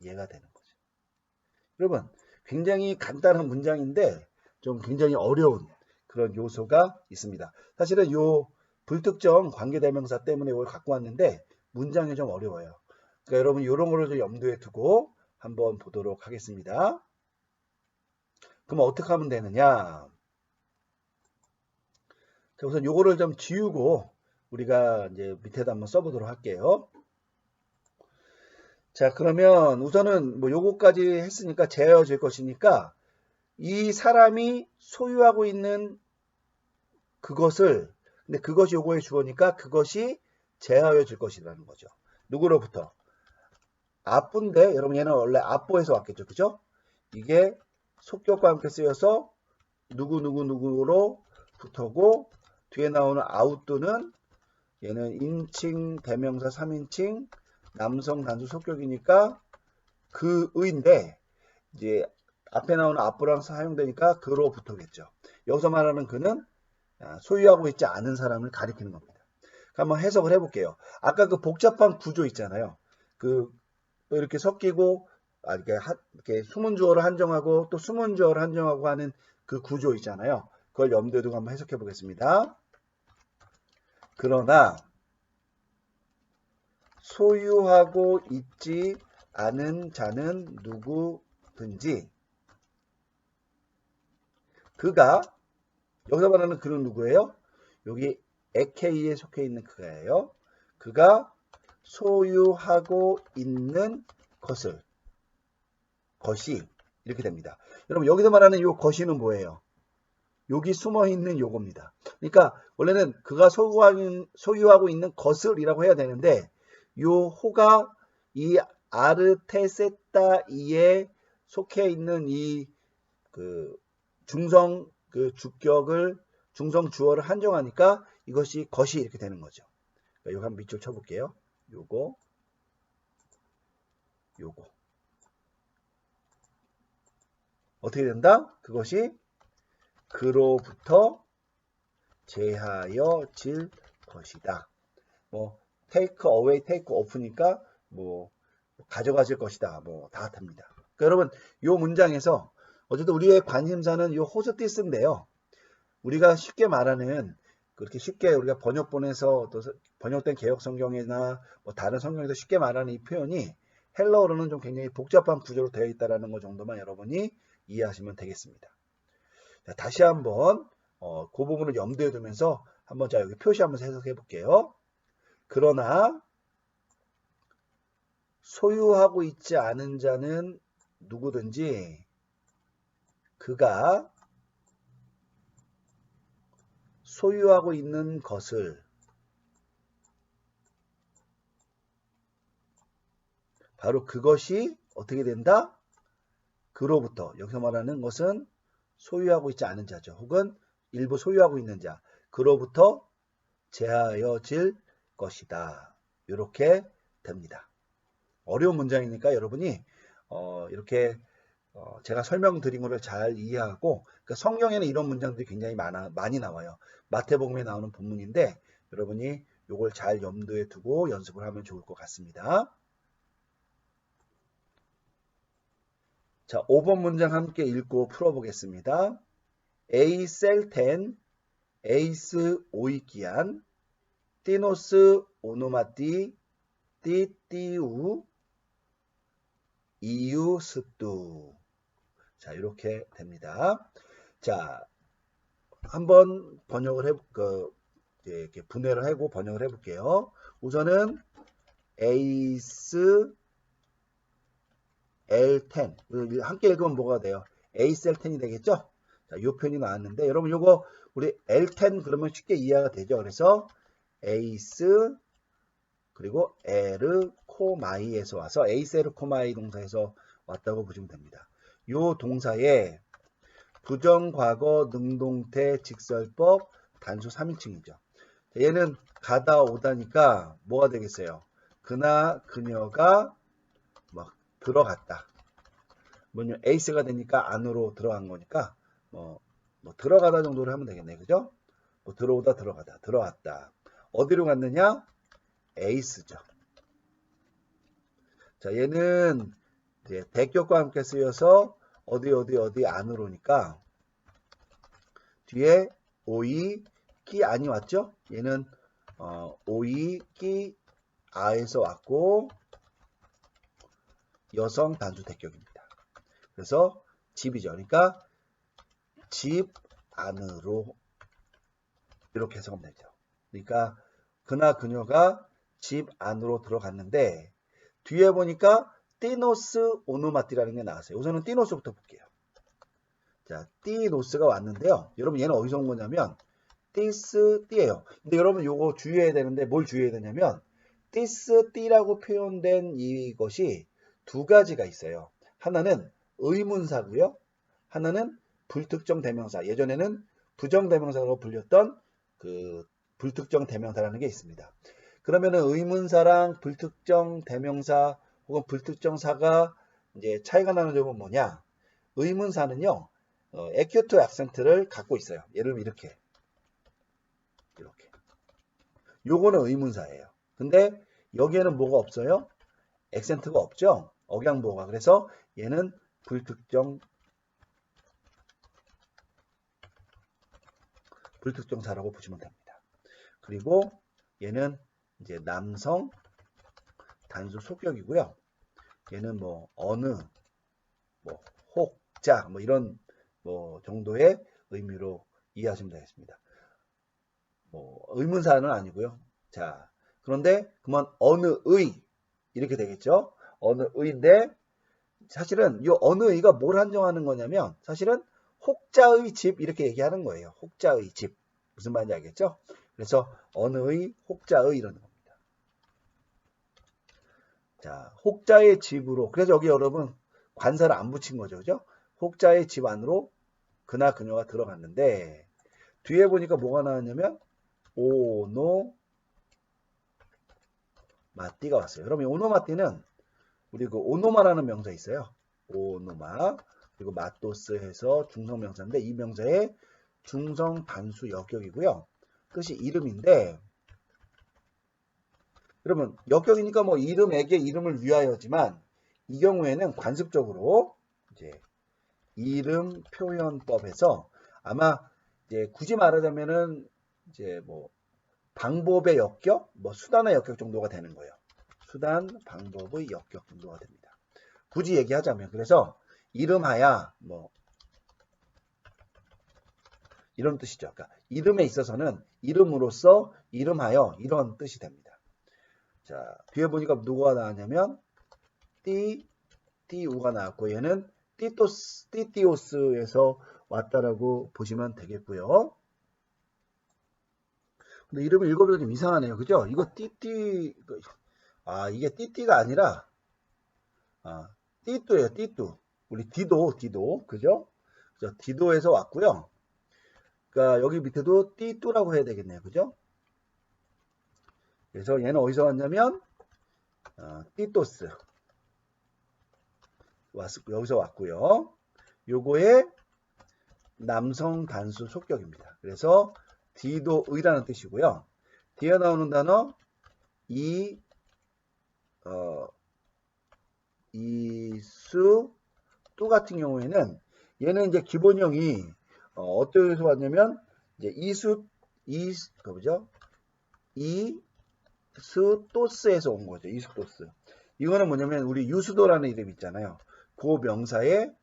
되는 거죠. 여러분 굉장히 간단한 문장인데 좀 굉장히 어려운 그런 요소가 있습니다. 사실은 요 불특정 관계대명사 때문에 이걸 갖고 왔는데 문장이 좀 어려워요. 그러니까 여러분 이런 거를 좀 염두에 두고 한번 보도록 하겠습니다. 그럼 어떻게 하면 되느냐? 자, 우선 요거를 좀 지우고 우리가 이제 밑에다 한번 써보도록 할게요. 자, 그러면 우선은 뭐 요거까지 했으니까 제어질 것이니까 이 사람이 소유하고 있는 그것을 근데 그것이 요거의 주어니까 그것이 제하여질 것이라는 거죠. 누구로부터? 앞부인데 여러분 얘는 원래 앞부에서 왔겠죠. 그죠? 이게 속격과 함께 쓰여서 누구로 붙어고 뒤에 나오는 아웃도는 얘는 인칭 대명사 3인칭 남성 단수 속격이니까 그의인데 이제 앞에 나오는 앞부랑 사용되니까 그로부터겠죠. 여기서 말하는 그는 소유하고 있지 않은 사람을 가리키는 겁니다. 한번 해석을 해볼게요. 아까 그 복잡한 구조 있잖아요. 그 이렇게 섞이고 이렇게 숨은 주어를 한정하고 또 숨은 주어를 한정하고 하는 그 구조 있잖아요. 그걸 염두에 두고 한번 해석해 보겠습니다. 그러나 소유하고 있지 않은 자는 누구든지 그가 여기서 말하는 그는 누구예요? 여기 AK에 속해 있는 그가예요. 그가 소유하고 있는 것이 이렇게 됩니다. 여러분 여기서 말하는 이 것이는 뭐예요? 여기 숨어 있는 요겁니다. 그러니까 원래는 그가 소유하고 있는 것을이라고 해야 되는데 요 호가 이 아르테세타이에 속해 있는 이 그 중성 그 주격을 중성 주어를 한정하니까 이것이 것이 이렇게 되는 거죠. 그러니까 요거 한번 밑줄 쳐볼게요. 요거 어떻게 된다? 그것이 그로부터 제하여질 것이다. 뭐 take away, take off니까 뭐 가져가질 것이다. 뭐 다 같습니다. 그러니까 여러분 요 문장에서 어쨌든 우리의 관심사는 요 호스티스인데요. 우리가 쉽게 말하는 그렇게 쉽게 우리가 번역본에서 또 번역된 개혁 성경이나 뭐 다른 성경에서 쉽게 말하는 이 표현이 헬라어로는 좀 굉장히 복잡한 구조로 되어 있다는 것 정도만 여러분이 이해하시면 되겠습니다. 자, 다시 한번 그 부분을 염두에 두면서 한번 자 여기 표시 한번 해석해 볼게요. 그러나 소유하고 있지 않은 자는 누구든지 그가 소유하고 있는 것을 바로 그것이 어떻게 된다? 그로부터 여기서 말하는 것은 소유하고 있지 않은 자죠. 혹은 일부 소유하고 있는 자. 그로부터 제하여질 것이다. 이렇게 됩니다. 어려운 문장이니까 여러분이 이렇게 제가 설명드린 것을 잘 이해하고 그러니까 성경에는 이런 문장들이 굉장히 많이 나와요. 마태복음에 나오는 본문인데 여러분이 이걸 잘 염두에 두고 연습을 하면 좋을 것 같습니다. 자, 5번 문장 함께 읽고 풀어보겠습니다. 에이셀텐, 에이스 오이키안, 티노스 오노마티, 띠띠우, 이유스뚜. 자, 이렇게 됩니다. 자, 한번 번역을 이렇게 분해를 하고 번역을 해볼게요. 우선은 에이스 L10 함께 읽으면 뭐가 돼요? 에이스 L10이 되겠죠? 자, 이 표현이 나왔는데 여러분 요거 우리 L10 그러면 쉽게 이해가 되죠? 그래서 에이스 그리고 에르 코마이에서 와서 에이스 에르 코마이 동사에서 왔다고 보시면 됩니다. 요 동사의 부정과거 능동태 직설법 단수 3인칭이죠. 얘는 가다 오다니까 뭐가 되겠어요? 그나 그녀가 막 들어갔다. 뭐냐 에이스가 되니까 안으로 들어간 거니까 뭐 들어가다 정도로 하면 되겠네. 그죠? 뭐 들어오다 들어가다 들어왔다. 어디로 갔느냐? 에이스죠. 자, 얘는 이제 대격과 함께 쓰여서 어디 안으로니까 뒤에 오이 끼 안이 왔죠? 얘는 오이 끼 아에서 왔고 여성 단수 대격입니다. 그래서 집이죠. 그러니까 집 안으로 이렇게 해석하면 되죠. 그러니까 그나 그녀가 집 안으로 들어갔는데 뒤에 보니까 띠노스 오노마티라는 게 나왔어요. 우선은 띠노스부터 볼게요. 자, 띠노스가 왔는데요. 여러분 얘는 어디서 온 거냐면 띠스 띠예요. 근데 여러분 요거 주의해야 되는데 뭘 주의해야 되냐면 띠스 띠라고 표현된 이것이 두 가지가 있어요. 하나는 의문사고요. 하나는 불특정 대명사. 예전에는 부정대명사로 불렸던 그 불특정 대명사라는 게 있습니다. 그러면은 의문사랑 불특정 대명사 혹은 불특정사가 이제 차이가 나는 점은 뭐냐? 의문사는요, 에큐트 악센트를 갖고 있어요. 예를 들면 이렇게. 요거는 의문사예요. 근데 여기에는 뭐가 없어요? 액센트가 없죠? 억양보호가. 그래서 얘는 불특정사라고 보시면 됩니다. 그리고 얘는 이제 남성 단수 속격이고요. 얘는 뭐 어느, 뭐 혹자, 뭐 이런 뭐 정도의 의미로 이해하시면 되겠습니다. 뭐 의문사는 아니고요. 자, 그런데 그러면 어느의 이렇게 되겠죠. 어느의인데 사실은 이 어느의가 뭘 한정하는 거냐면 사실은 혹자의 집 이렇게 얘기하는 거예요. 혹자의 집. 무슨 말인지 알겠죠? 그래서 어느의, 혹자의 이러는 겁니다. 자, 혹자의 집으로. 그래서 여기 여러분 관사를 안 붙인 거죠. 그죠? 혹자의 집 안으로 그나 그녀가 들어갔는데 뒤에 보니까 뭐가 나왔냐면 오노마띠가 왔어요. 그러면 오노마띠는 우리 그 오노마라는 명사 있어요. 오노마 그리고 마토스 해서 중성명사인데 이 명사의 중성 단수 역격이고요. 뜻이 이름인데 그러면 역격이니까 뭐 이름에게 이름을 위하여지만 이 경우에는 관습적으로 이제 이름 표현법에서 아마 이제 굳이 말하자면은 이제 뭐 방법의 역격, 뭐 수단의 역격 정도가 되는 거예요. 수단, 방법의 역격 정도가 됩니다. 굳이 얘기하자면 그래서 이름하야 뭐 이런 뜻이죠. 그러니까 이름에 있어서는 이름으로써 이름하여 이런 뜻이 됩니다. 자, 뒤에 보니까 누가 나왔냐면 띠우가 나왔고 얘는 띠띠오스에서 왔다라고 보시면 되겠고요. 근데 이름을 읽어보니까 좀 이상하네요. 그죠? 이거 이게 띠띠가 아니라 띠뚜예요. 띠뚜. 우리 디도 그죠? 그죠? 디도에서 왔고요. 그러니까 여기 밑에도 띠뚜라고 해야 되겠네요. 그죠? 그래서 얘는 어디서 왔냐면 띠토스 여기서 왔고요. 요거의 남성 단수 속격입니다. 그래서 디도의라는 뜻이고요. 뒤에 나오는 단어 이수 또 같은 경우에는 얘는 이제 기본형이 어디서 왔냐면 이제 이수토스에서 온 거죠. 이수토스. 이거는 뭐냐면 우리 유수도라는 이름 있잖아요. 그 명사의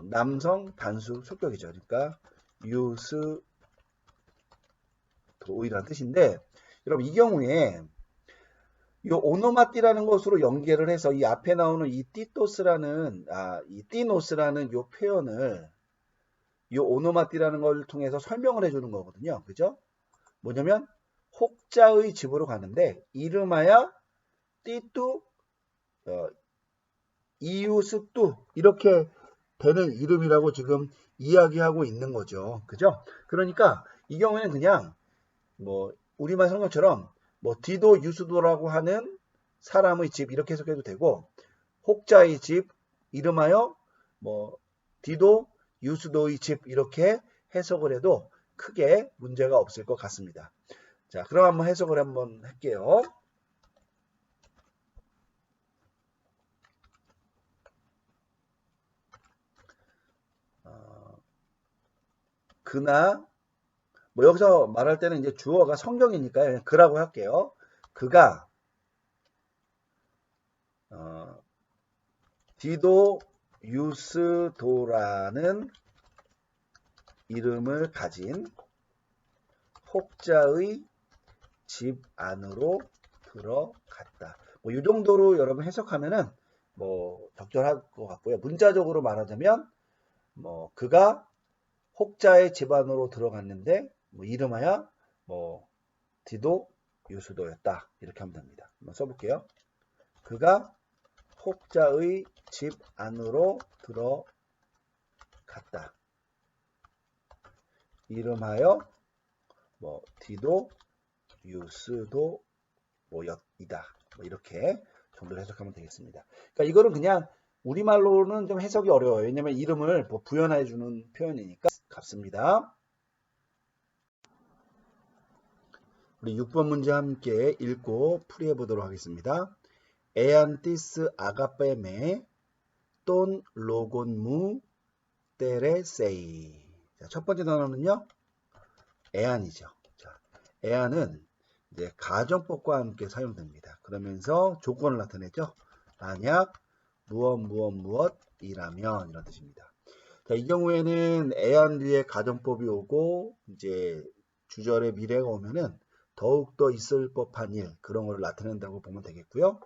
남성 단수 속격이죠. 그러니까 유수도이라는 뜻인데 여러분 이 경우에 이 오노마띠라는 것으로 연계를 해서 이 앞에 나오는 이 띠노스라는 요 표현을 이 오노마띠라는 걸 통해서 설명을 해주는 거거든요. 그죠? 뭐냐면 혹자의 집으로 가는데 이름하야 띠뚜 이웃뚜 이렇게 되는 이름이라고 지금 이야기하고 있는 거죠. 그죠? 그러니까 이 경우에는 그냥 뭐 우리말 성경처럼 뭐 디도 유수도라고 하는 사람의 집 이렇게 해석해도 되고 혹자의 집 이름하여 뭐 디도 유수도의 집 이렇게 해석을 해도 크게 문제가 없을 것 같습니다. 자, 그럼 한번 해석을 한번 할게요. 그나 뭐 여기서 말할 때는 이제 주어가 성경이니까 그냥 그라고 할게요. 그가 디도 유스도라는 이름을 가진 혹자의 집 안으로 들어갔다. 뭐 이 정도로 여러분 해석하면은 뭐 적절할 것 같고요. 문자적으로 말하자면 뭐 그가 혹자의 집 안으로 들어갔는데 뭐 이름하여 뭐 디도 유수도였다. 이렇게 하면 됩니다. 한번 써볼게요. 그가 혹자의 집 안으로 들어갔다. 이름하여 뭐 D도 유스도 뭐 이다. 뭐 이렇게 정도로 해석하면 되겠습니다. 그러니까 이거는 그냥 우리말로는 좀 해석이 어려워요. 왜냐면 이름을 뭐 부연해 주는 표현이니까. 같습니다. 우리 6번 문제 함께 읽고 풀이해 보도록 하겠습니다. 에안티스 아가페메 돈 로곤무 테레세이. 첫 번째 단어는요. 에안이죠. 자, 에안은 이제 가정법과 함께 사용됩니다. 그러면서 조건을 나타내죠. 만약 무엇이라면 이런 뜻입니다. 자, 이 경우에는 에안 뒤에 가정법이 오고 이제 주절의 미래가 오면은 더욱더 있을 법한 일 그런 걸 나타낸다고 보면 되겠고요.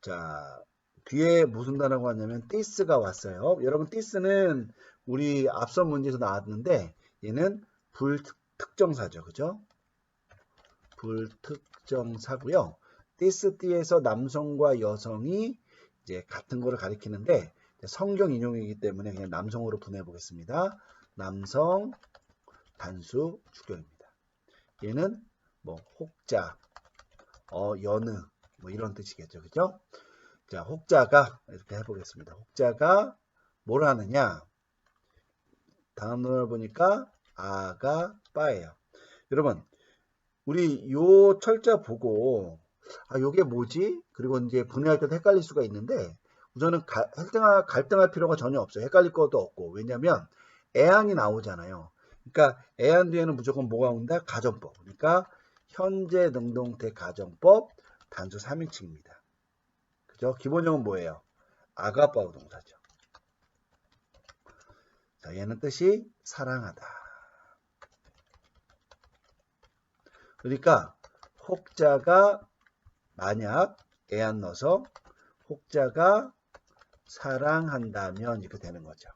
자, 뒤에 무슨 단어가 왔냐면 티스가 왔어요. 여러분 티스는 우리 앞선 문제에서 나왔는데 얘는 불특정사죠. 그죠? 불특정사고요. 티스띠에서 남성과 여성이 이제 같은 거를 가리키는데 성경 인용이기 때문에 그냥 남성으로 분해해 보겠습니다. 남성 단수 주격입니다. 얘는 뭐 혹자, 여느 뭐 이런 뜻이겠죠. 그죠? 자, 혹자가 이렇게 해보겠습니다. 혹자가 뭘 하느냐? 다음 논을 보니까 아가빠예요. 여러분, 우리 요 철자 보고 요게 뭐지? 그리고 이제 분해할 때도 헷갈릴 수가 있는데 우선은 갈등할 필요가 전혀 없어요. 헷갈릴 것도 없고. 왜냐면 애항이 나오잖아요. 그러니까 애항 뒤에는 무조건 뭐가 온다? 가정법. 그러니까 현재 능동태 가정법 단수 3인칭입니다. 그죠? 기본형은 뭐예요? 아가빠우 동사죠. 자, 얘는 뜻이 사랑하다. 그러니까 혹자가 만약 애안 넣어서 혹자가 사랑한다면 이렇게 되는 거죠.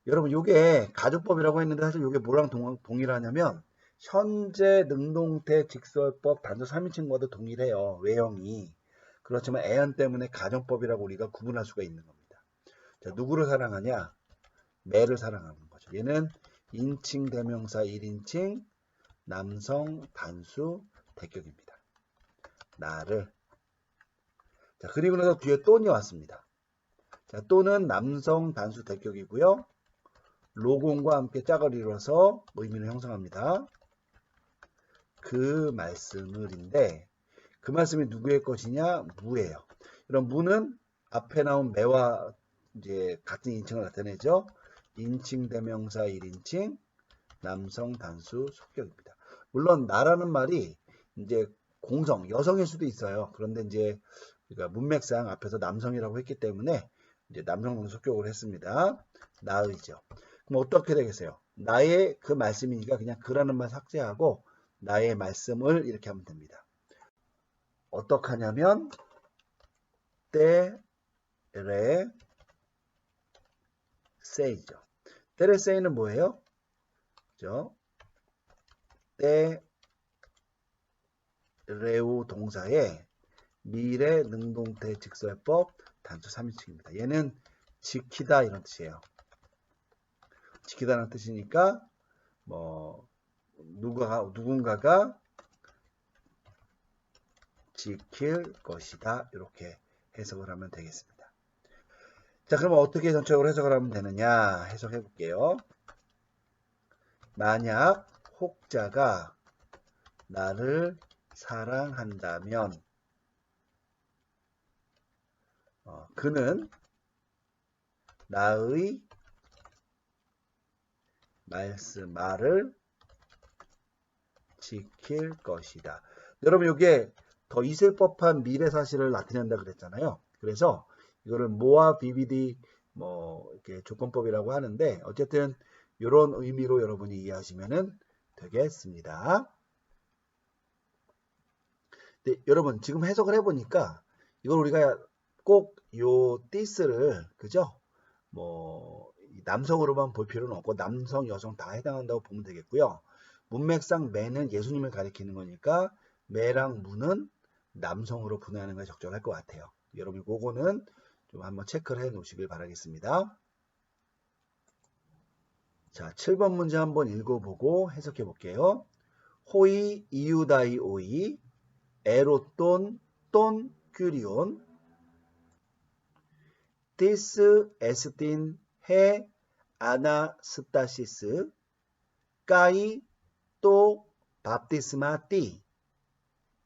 여러분 이게 가정법이라고 했는데 사실 이게 뭐랑 동일하냐면 현재 능동태 직설법 단수 3인칭과도 동일해요. 외형이. 그렇지만 애안 때문에 가정법이라고 우리가 구분할 수가 있는 겁니다. 자, 누구를 사랑하냐? 매를 사랑하는 거죠. 얘는 인칭 대명사 1인칭 남성 단수 대격입니다. 나를. 자, 그리고 나서 뒤에 또니 왔습니다. 자, 또는 남성 단수 대격이고요. 로곤과 함께 짝을 이뤄서 의미를 형성합니다. 그 말씀을인데 그 말씀이 누구의 것이냐? 무예요. 그럼 무는 앞에 나온 매와 이제 같은 인칭을 나타내죠. 인칭 대명사 1인칭 남성 단수 속격입니다. 물론 나라는 말이 이제 공성 여성일 수도 있어요. 그런데 이제 그러니까 문맥상 앞에서 남성이라고 했기 때문에 이제 남성 단수 속격을 했습니다. 나의죠. 그럼 어떻게 되겠어요? 나의 그 말씀이니까 그냥 그라는 말 삭제하고 나의 말씀을 이렇게 하면 됩니다. 어떻게 하냐면 때레 세이죠. 때레 세이는 뭐예요? 그죠? 때레우 동사의 미래 능동태 직설법 단수 3인칭입니다. 얘는 지키다 이런 뜻이에요. 지키다는 뜻이니까 뭐 누군가가 지킬 것이다 이렇게 해석을 하면 되겠습니다. 자, 그럼 어떻게 전체적으로 해석을 하면 되느냐 해석해 볼게요. 만약 혹자가 나를 사랑한다면 그는 나의 말을 지킬 것이다. 여러분 이게 더 있을 법한 미래 사실을 나타낸다 그랬잖아요. 그래서 이거를 모아 BBD 뭐 이렇게 조건법이라고 하는데 어쨌든 이런 의미로 여러분이 이해하시면 되겠습니다. 네, 여러분 지금 해석을 해보니까 이걸 우리가 꼭 요 티스를 그죠? 뭐 남성으로만 볼 필요는 없고 남성, 여성 다 해당한다고 보면 되겠고요. 문맥상 매는 예수님을 가리키는 거니까 매랑 무는 남성으로 분해하는 게 적절할 것 같아요. 여러분 그거는 좀 한번 체크를 해 놓으시길 바라겠습니다. 자, 7번 문제 한번 읽어보고 해석해 볼게요. 호이, 이유다이, 오이, 에로돈, 돈, 큐리온, 티스, 에스틴, 해, 아나스타시스, 까이, 또, 밥티스마, 띠,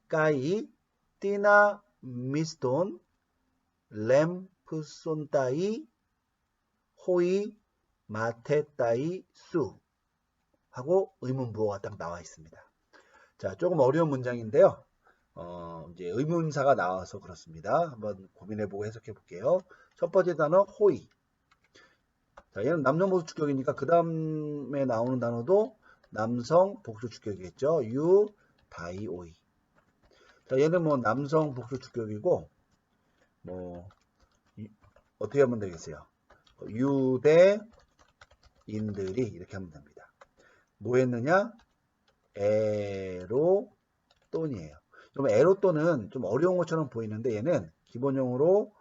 까이, 띠나, 미스톤, 램프손따이, 호이, 마테따이, 수 하고 의문부호가 딱 나와 있습니다. 자, 조금 어려운 문장인데요. 이제 의문사가 나와서 그렇습니다. 한번 고민해보고 해석해 볼게요. 첫 번째 단어 호이. 자, 얘는 남성 복수 주격이니까 그 다음에 나오는 단어도 남성 복수 주격이겠죠. 유, 다이, 오이. 자, 얘는 뭐 남성 복수 주격이고 뭐 어떻게 하면 되겠어요? 유대인들이 이렇게 하면 됩니다. 뭐 했느냐? 에로돈이에요. 그럼 에로돈은 좀 어려운 것처럼 보이는데 얘는 기본형으로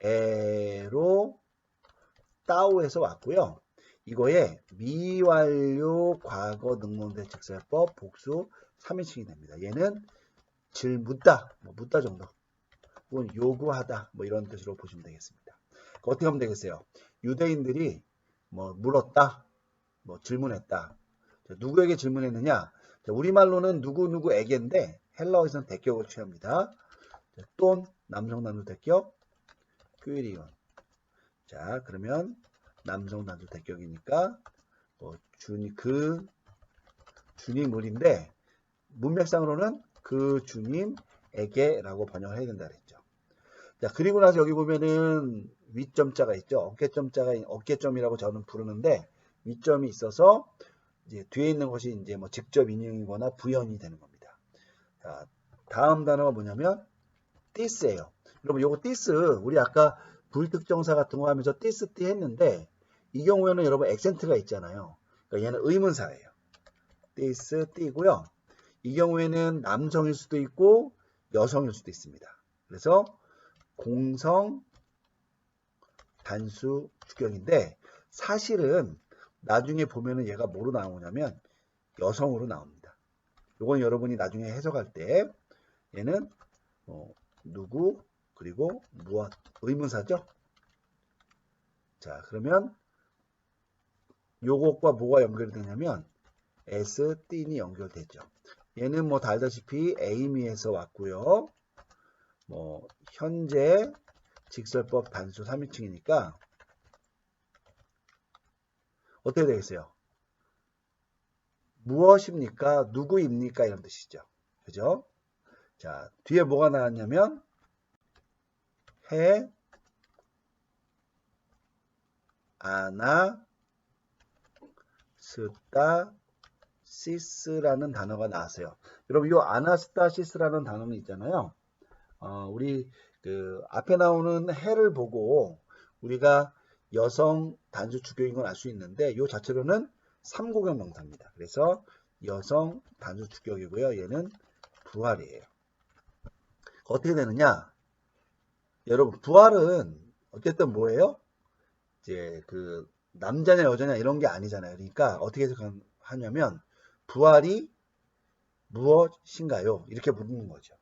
에로 따오에서 왔고요. 이거에 미완료 과거 능동태 직설법 복수 3인칭이 됩니다. 얘는 묻다, 뭐 묻다 정도, 혹은 요구하다, 뭐 이런 뜻으로 보시면 되겠습니다. 어떻게 하면 되겠어요? 유대인들이 뭐 물었다, 뭐 질문했다. 누구에게 질문했느냐? 우리말로는 누구누구에게인데 헬라어에서는 대격을 취합니다. 돈, 남성 단수 대격, 큐리온. 자, 그러면 남성 단수 대격이니까 그 주님을인데 문맥상으로는 그 주님에게라고 번역을 해야 된다 그랬죠. 자, 그리고 나서 여기 보면은 위점자가 있죠. 어깨점이라고 저는 부르는데 위점이 있어서 이제 뒤에 있는 것이 이제 뭐 직접 인용이거나 부연이 되는 겁니다. 자, 다음 단어가 뭐냐면 티스예요. 여러분 요거 티스 우리 아까 불특정사 같은 거 하면서 티스티 했는데 이 경우에는 여러분 액센트가 있잖아요. 그러니까 얘는 의문사예요. 티스티고요. 이 경우에는 남성일 수도 있고 여성일 수도 있습니다. 그래서 공성 단수 주격인데 사실은 나중에 보면은 얘가 뭐로 나오냐면 여성으로 나옵니다. 이건 여러분이 나중에 해석할 때 얘는 누구 그리고 무엇 의문사죠. 자, 그러면 요것과 뭐가 연결이 되냐면 STN이 연결되죠. 얘는 뭐 알다시피 에이미에서 왔고요. 뭐 현재 직설법 단수 3인칭이니까 어떻게 되겠어요? 무엇입니까? 누구입니까? 이런 뜻이죠. 그죠? 자, 뒤에 뭐가 나왔냐면 해, 아나, 스타시스라는 단어가 나왔어요. 여러분, 이 아나스타시스라는 단어는 있잖아요. 우리 그 앞에 나오는 해를 보고 우리가 여성 단수 주격인 걸 알 수 있는데 이 자체로는 3고격 명사입니다. 그래서 여성 단수 주격이고요. 얘는 부활이에요. 어떻게 되느냐? 여러분 부활은 어쨌든 뭐예요? 이제 그 남자냐 여자냐 이런 게 아니잖아요. 그러니까 어떻게 해석하냐면 부활이 무엇인가요? 이렇게 묻는 거죠.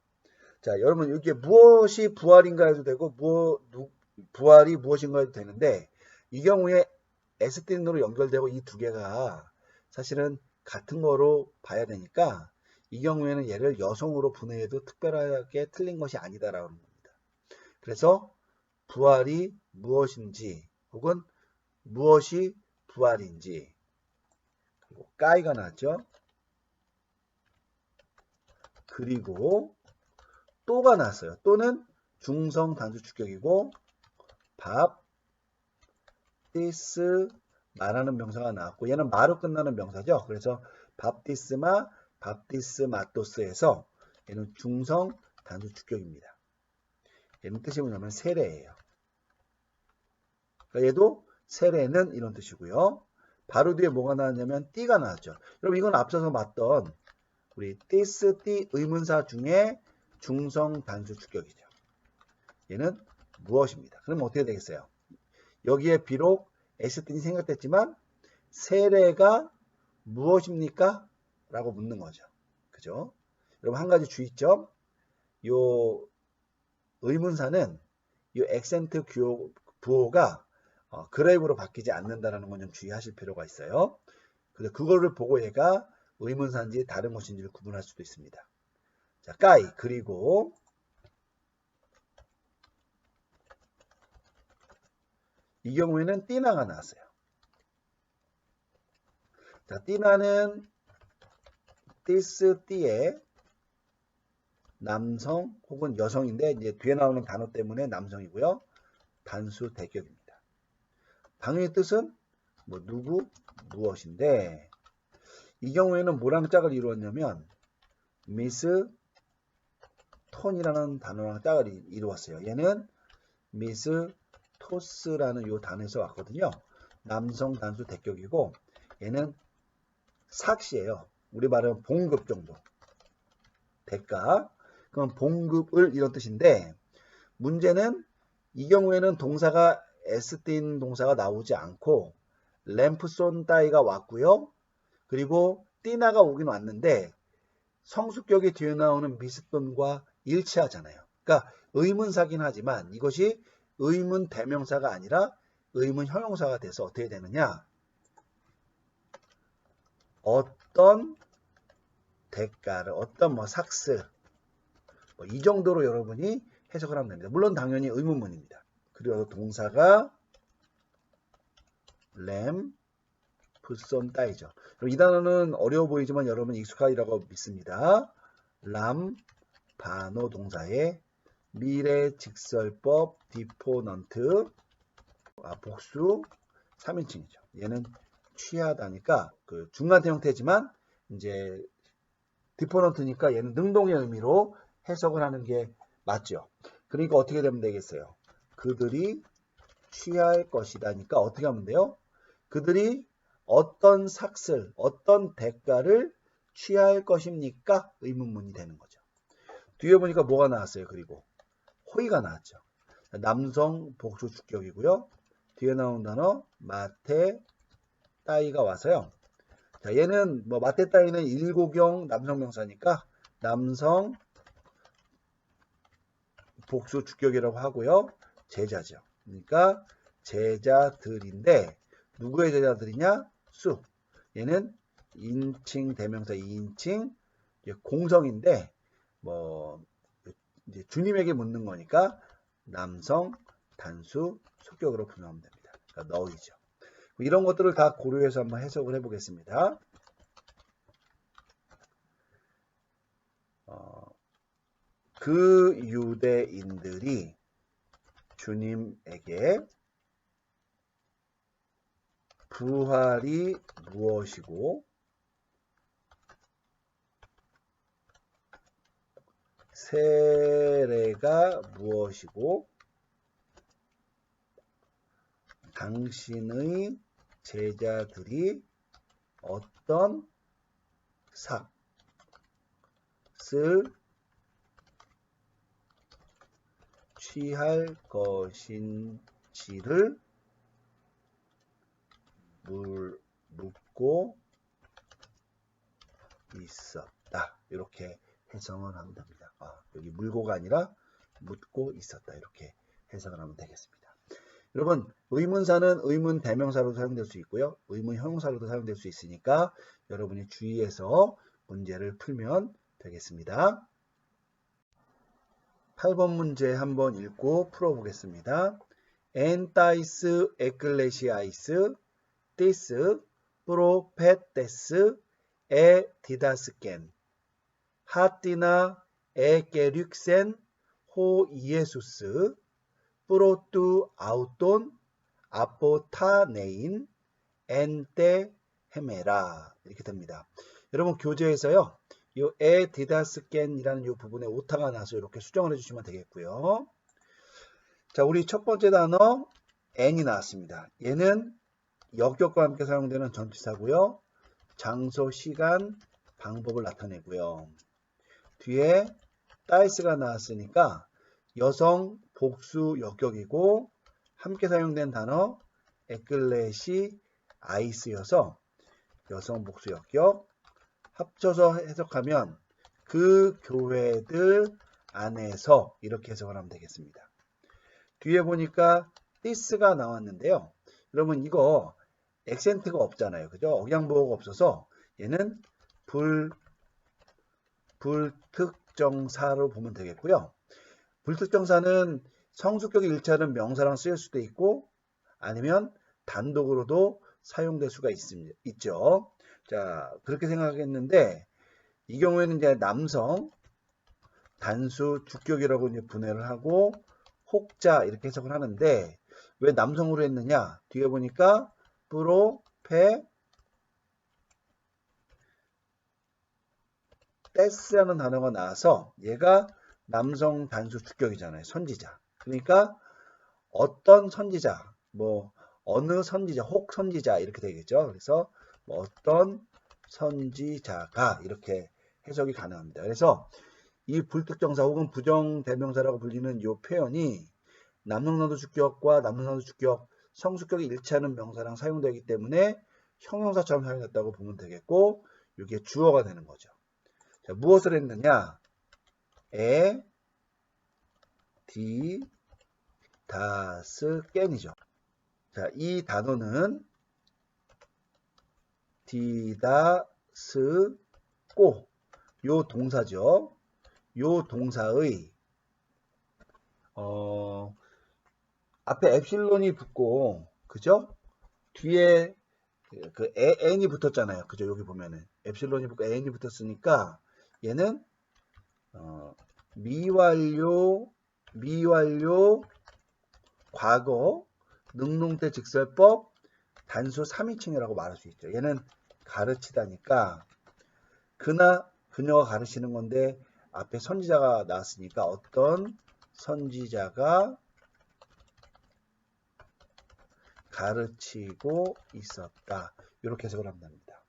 자, 여러분 이게 무엇이 부활인가 해도 되고 부활이 무엇인가 해도 되는데 이 경우에 에스틴으로 연결되고 이 두 개가 사실은 같은 거로 봐야 되니까 이 경우에는 얘를 여성으로 분해해도 특별하게 틀린 것이 아니다라고 하는 겁니다. 그래서 부활이 무엇인지 혹은 무엇이 부활인지 그리고 까이가 나왔죠. 그리고 또가 나왔어요. 또는 중성 단수 주격이고 밥티스 마라는 명사가 나왔고 얘는 마로 끝나는 명사죠. 그래서 밥티스마 밥티스마토스에서 얘는 중성 단수 주격입니다. 얘는 뜻이 뭐냐면 세례예요. 그러니까 얘도 세례는 이런 뜻이고요. 바로 뒤에 뭐가 나왔냐면 띠가 나왔죠. 여러분 이건 앞서서 봤던 우리 띠스 띠 의문사 중에 중성 단수 주격이죠. 얘는 무엇입니다. 그럼 어떻게 되겠어요? 여기에 비록 에스틴이 생략됐지만 세례가 무엇입니까? 라고 묻는 거죠. 그죠? 여러분 한 가지 주의점. 요 의문사는 요 액센트 부호가 그레이브로 바뀌지 않는다라는 건 좀 주의하실 필요가 있어요. 그래서 그거를 보고 얘가 의문사인지 다른 것인지를 구분할 수도 있습니다. 자, 까이 그리고 이 경우에는 띠나가 나왔어요. 자, 띠나는 띠에 남성 혹은 여성인데 이제 뒤에 나오는 단어 때문에 남성이고요. 단수 대격입니다. 방위의 뜻은 뭐 누구, 무엇인데 이 경우에는 뭐랑 짝을 이루었냐면 미스 톤이라는 단어랑 짝을 이루었어요. 얘는 미스 토스라는 요 단어에서 왔거든요. 남성 단수 대격이고 얘는 삭시예요. 우리 말은 봉급 정도. 대가. 그럼 봉급을 이런 뜻인데 문제는 이 경우에는 동사가 에스틴 동사가 나오지 않고 램프손 따위가 왔고요. 그리고 띠나가 오긴 왔는데 성수격이 뒤에 나오는 미스톤과 일치하잖아요. 그러니까 의문사긴 하지만 이것이 의문 대명사가 아니라 의문 형용사가 돼서 어떻게 되느냐? 어떤 대가를 어떤 뭐 삭스 뭐 이 정도로 여러분이 해석을 하면 됩니다. 물론 당연히 의문문입니다. 그리고 동사가 램, 풋손 따이죠. 이 단어는 어려워 보이지만 여러분 익숙하리라고 믿습니다. 람, 반어 동사의 미래 직설법 디포넌트 복수 3인칭이죠. 얘는 취하다니까 그 중간태 형태지만 이제 디포넌트니까 얘는 능동의 의미로 해석을 하는 게 맞죠. 그러니까 어떻게 되면 되겠어요? 그들이 취할 것이다니까 어떻게 하면 돼요? 그들이 어떤 삭슬, 어떤 대가를 취할 것입니까? 의문문이 되는 거죠. 뒤에 보니까 뭐가 나왔어요? 그리고 호의가 나왔죠. 남성 복수 주격이고요. 뒤에 나온 단어 마테 따이가 와서요. 자, 얘는 뭐 마테 따이는 일고경 남성 명사니까 남성 복수 주격이라고 하고요. 제자죠. 그러니까 제자들인데 누구의 제자들이냐? 수. 얘는 인칭 대명사 2인칭 공성인데 뭐 이제 주님에게 묻는 거니까 남성 단수 속격으로 분명하면 됩니다. 그러니까 너희죠. 이런 것들을 다 고려해서 한번 해석을 해보겠습니다. 그 유대인들이 주님에게 부활이 무엇이고 세례가 무엇이고 당신의 제자들이 어떤 삭을 취할 것인지를 묻고 있었다. 이렇게 해석을 하면 됩니다. 여기 물고가 아니라 묻고 있었다. 이렇게 해석을 하면 되겠습니다. 여러분 의문사는 의문 대명사로도 사용될 수 있고요. 의문 형용사로도 사용될 수 있으니까 여러분이 주의해서 문제를 풀면 되겠습니다. 8번 문제 한번 읽고 풀어보겠습니다. 엔타이스 에클레시아이스 티스 프로페테스 에 디다스겐 하티나 에게륙센 호 이에수스 프로투 아우톤 아포타네인 엔테 헤메라 이렇게 됩니다. 여러분 교재에서요. 이 에 디다스겐이라는 이 부분에 오타가 나서 이렇게 수정을 해주시면 되겠고요. 자, 우리 첫 번째 단어 n이 나왔습니다. 얘는 역격과 함께 사용되는 전치사고요. 장소, 시간, 방법을 나타내고요. 뒤에 따이스가 나왔으니까 여성 복수 역격이고 함께 사용된 단어 에클레시 아이스여서 여성 복수 역격 합쳐서 해석하면 그 교회들 안에서 이렇게 해석을 하면 되겠습니다. 뒤에 보니까 this가 나왔는데요. 여러분 이거 액센트가 없잖아요. 그죠? 억양보호가 없어서 얘는 불특정사로 보면 되겠고요. 불특정사는 성수격의 일자는 명사랑 쓰일 수도 있고 아니면 단독으로도 사용될 수가 있죠. 자, 그렇게 생각했는데 이 경우에는 이제 남성 단수 주격이라고 이제 분해를 하고 혹자 이렇게 해석을 하는데 왜 남성으로 했느냐? 뒤에 보니까 프로페테스라는 단어가 나와서 얘가 남성 단수 주격이잖아요. 선지자. 그러니까 어떤 선지자, 뭐 어느 선지자, 혹 선지자 이렇게 되겠죠. 그래서 뭐 어떤 선지자가 이렇게 해석이 가능합니다. 그래서 이 불특정사 혹은 부정대명사라고 불리는 이 표현이 남성단수 주격과 남성단수 주격, 성수격이 일치하는 명사랑 사용되기 때문에 형용사처럼 사용됐다고 보면 되겠고 이게 주어가 되는 거죠. 자, 무엇을 했느냐? 다스 깬이죠. 자, 이 단어는 디다스 꼬, 요 동사죠. 요 동사의 앞에 엡실론이 붙고 그죠? 뒤에 그 n이 붙었잖아요. 그죠? 여기 보면은 엡실론이 붙고 n이 붙었으니까 얘는 미완료 과거 능동태 직설법 단수 3인칭이라고 말할 수 있죠. 얘는 가르치다니까 그나 그녀가 가르치는 건데 앞에 선지자가 나왔으니까 어떤 선지자가 가르치고 있었다. 이렇게 해석을 하면 됩니다.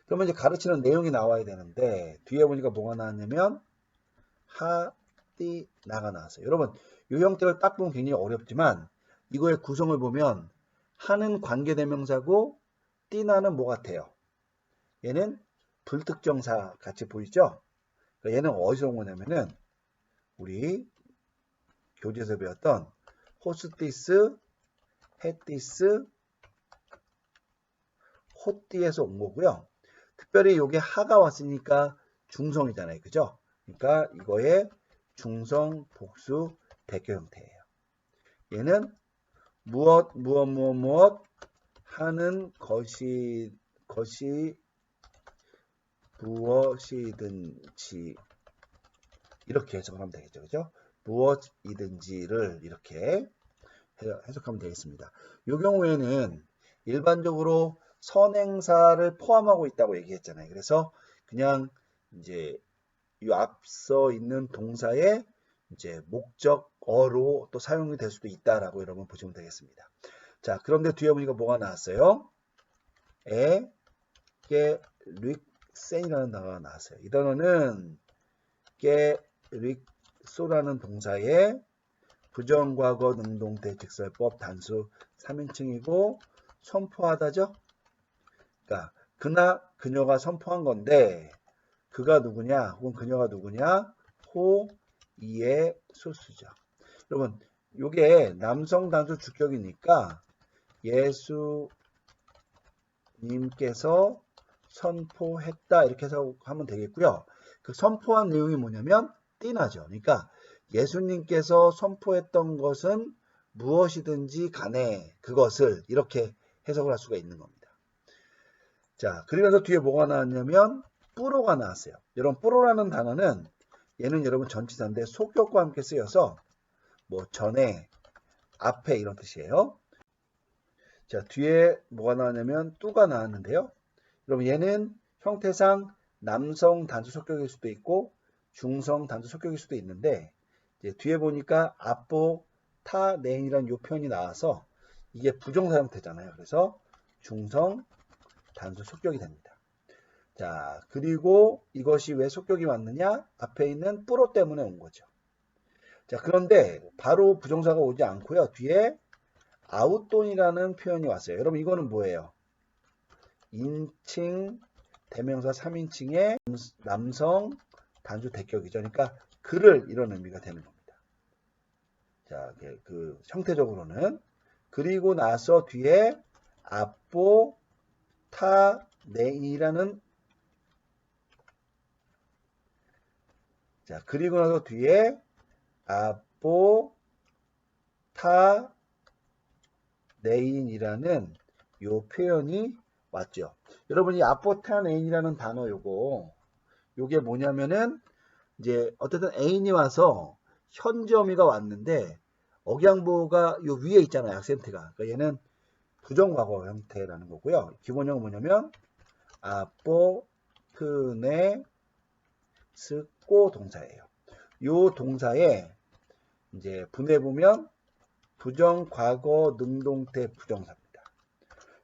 그러면 이제 가르치는 내용이 나와야 되는데 뒤에 보니까 뭐가 나왔냐면 하띠나가 나왔어요. 여러분 이 형태를 딱 보면 굉장히 어렵지만 이거의 구성을 보면 하는 관계대명사고 띠나는 뭐 같아요? 얘는 불특정사 같이 보이죠? 얘는 어디서 온 거냐면은 우리 교재에서 배웠던 호스티스, 헤티스, 호띠에서 온 거고요. 특별히 이게 하가 왔으니까 중성이잖아요. 그죠? 그러니까 이거의 중성 복수 대표 형태예요. 얘는 무엇 하는 것이 무엇이든지 이렇게 해석을 하면 되겠죠. 그죠? 무엇이든지를 이렇게 해석하면 되겠습니다. 이 경우에는 일반적으로 선행사를 포함하고 있다고 얘기했잖아요. 그래서 그냥 이제 이 앞서 있는 동사의 이제 목적어로 또 사용이 될 수도 있다라고 여러분 보시면 되겠습니다. 자, 그런데 뒤에 보니까 뭐가 나왔어요? 릭센이라는 단어가 나왔어요. 이 단어는 릭소라는 동사의 부정과거 능동태 직설법 단수 3인칭이고 선포하다죠. 그러니까 그나 그녀가 선포한 건데 그가 누구냐 혹은 그녀가 누구냐 호이의 소수죠. 여러분 이게 남성 단수 주격이니까 예수님께서 선포했다 이렇게 해서 하면 되겠고요. 그 선포한 내용이 뭐냐면 띠나죠. 그러니까 예수님께서 선포했던 것은 무엇이든지 간에 그것을 이렇게 해석을 할 수가 있는 겁니다. 자, 그러면서 뒤에 뭐가 나왔냐면 뿌로가 나왔어요. 여러분 뿌로라는 단어는 얘는 여러분 전치사인데 속격과 함께 쓰여서 뭐 전에 앞에 이런 뜻이에요. 자, 뒤에 뭐가 나왔냐면 뚜가 나왔는데요. 여러분 얘는 형태상 남성 단수 속격일 수도 있고 중성 단수 속격일 수도 있는데 이제 뒤에 보니까 앞보 타네인이라는 요 표현이 나와서 이게 부정사 형태잖아요. 그래서 중성 단수 속격이 됩니다. 자, 그리고 이것이 왜 속격이 왔느냐? 앞에 있는 뿌로 때문에 온 거죠. 자, 그런데 바로 부정사가 오지 않고요. 뒤에 아웃돈이라는 표현이 왔어요. 여러분 이거는 뭐예요? 인칭 대명사 3인칭의 남성 단수 대격이죠. 그러니까 그를 이런 의미가 되는 겁니다. 자, 그 형태적으로는 그리고 나서 뒤에 아포 타네인이라는 자, 그리고 나서 뒤에 아포 타네인이라는 요 표현이 왔죠. 여러분 이 아포 타네인이라는 단어 요게 뭐냐면은 이제 어쨌든 애인이 와서 현저미가 왔는데 억양보가 요 위에 있잖아요. 악센트가. 그러니까 얘는 부정과거 형태라는 거고요. 기본형은 뭐냐면 아포트네 스꼬 동사예요. 요 동사에 이제 분해 보면 부정과거 능동태 부정사입니다.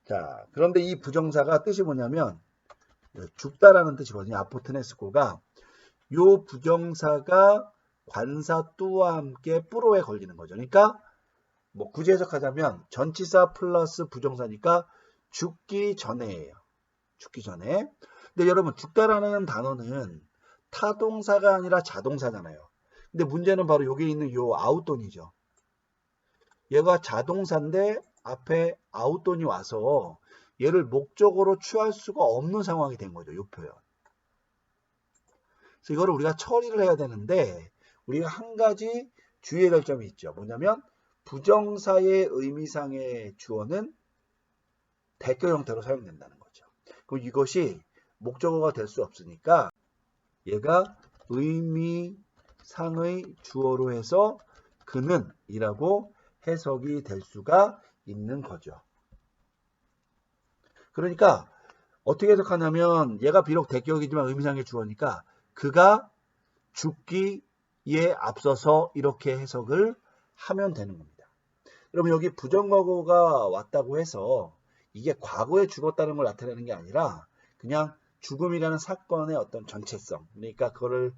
자, 그런데 이 부정사가 뜻이 뭐냐면 죽다라는 뜻이거든요. 아포트네스코가 요 부정사가 관사 뚜와 함께 뿌로에 걸리는 거죠. 그러니까 뭐 굳이 해석하자면 전치사 플러스 부정사니까 죽기 전에예요. 죽기 전에. 근데 여러분 죽다라는 단어는 타동사가 아니라 자동사잖아요. 근데 문제는 바로 여기 있는 요 아웃돈이죠. 얘가 자동사인데 앞에 아웃돈이 와서 얘를 목적으로 취할 수가 없는 상황이 된 거죠. 요 표현. 그래서 이거를 우리가 처리를 해야 되는데 우리가 한 가지 주의해야 될 점이 있죠. 뭐냐면 부정사의 의미상의 주어는 대표 형태로 사용된다는 거죠. 그럼 이것이 목적어가 될 수 없으니까 얘가 의미상의 주어로 해서 그는 이라고 해석이 될 수가 있는 거죠. 그러니까 어떻게 해석하냐면 얘가 비록 대격이지만 의미상의 주어니까 그가 죽기에 앞서서 이렇게 해석을 하면 되는 겁니다. 여러분 여기 부정과거가 왔다고 해서 이게 과거에 죽었다는 걸 나타내는 게 아니라 그냥 죽음이라는 사건의 어떤 전체성, 그러니까 그거를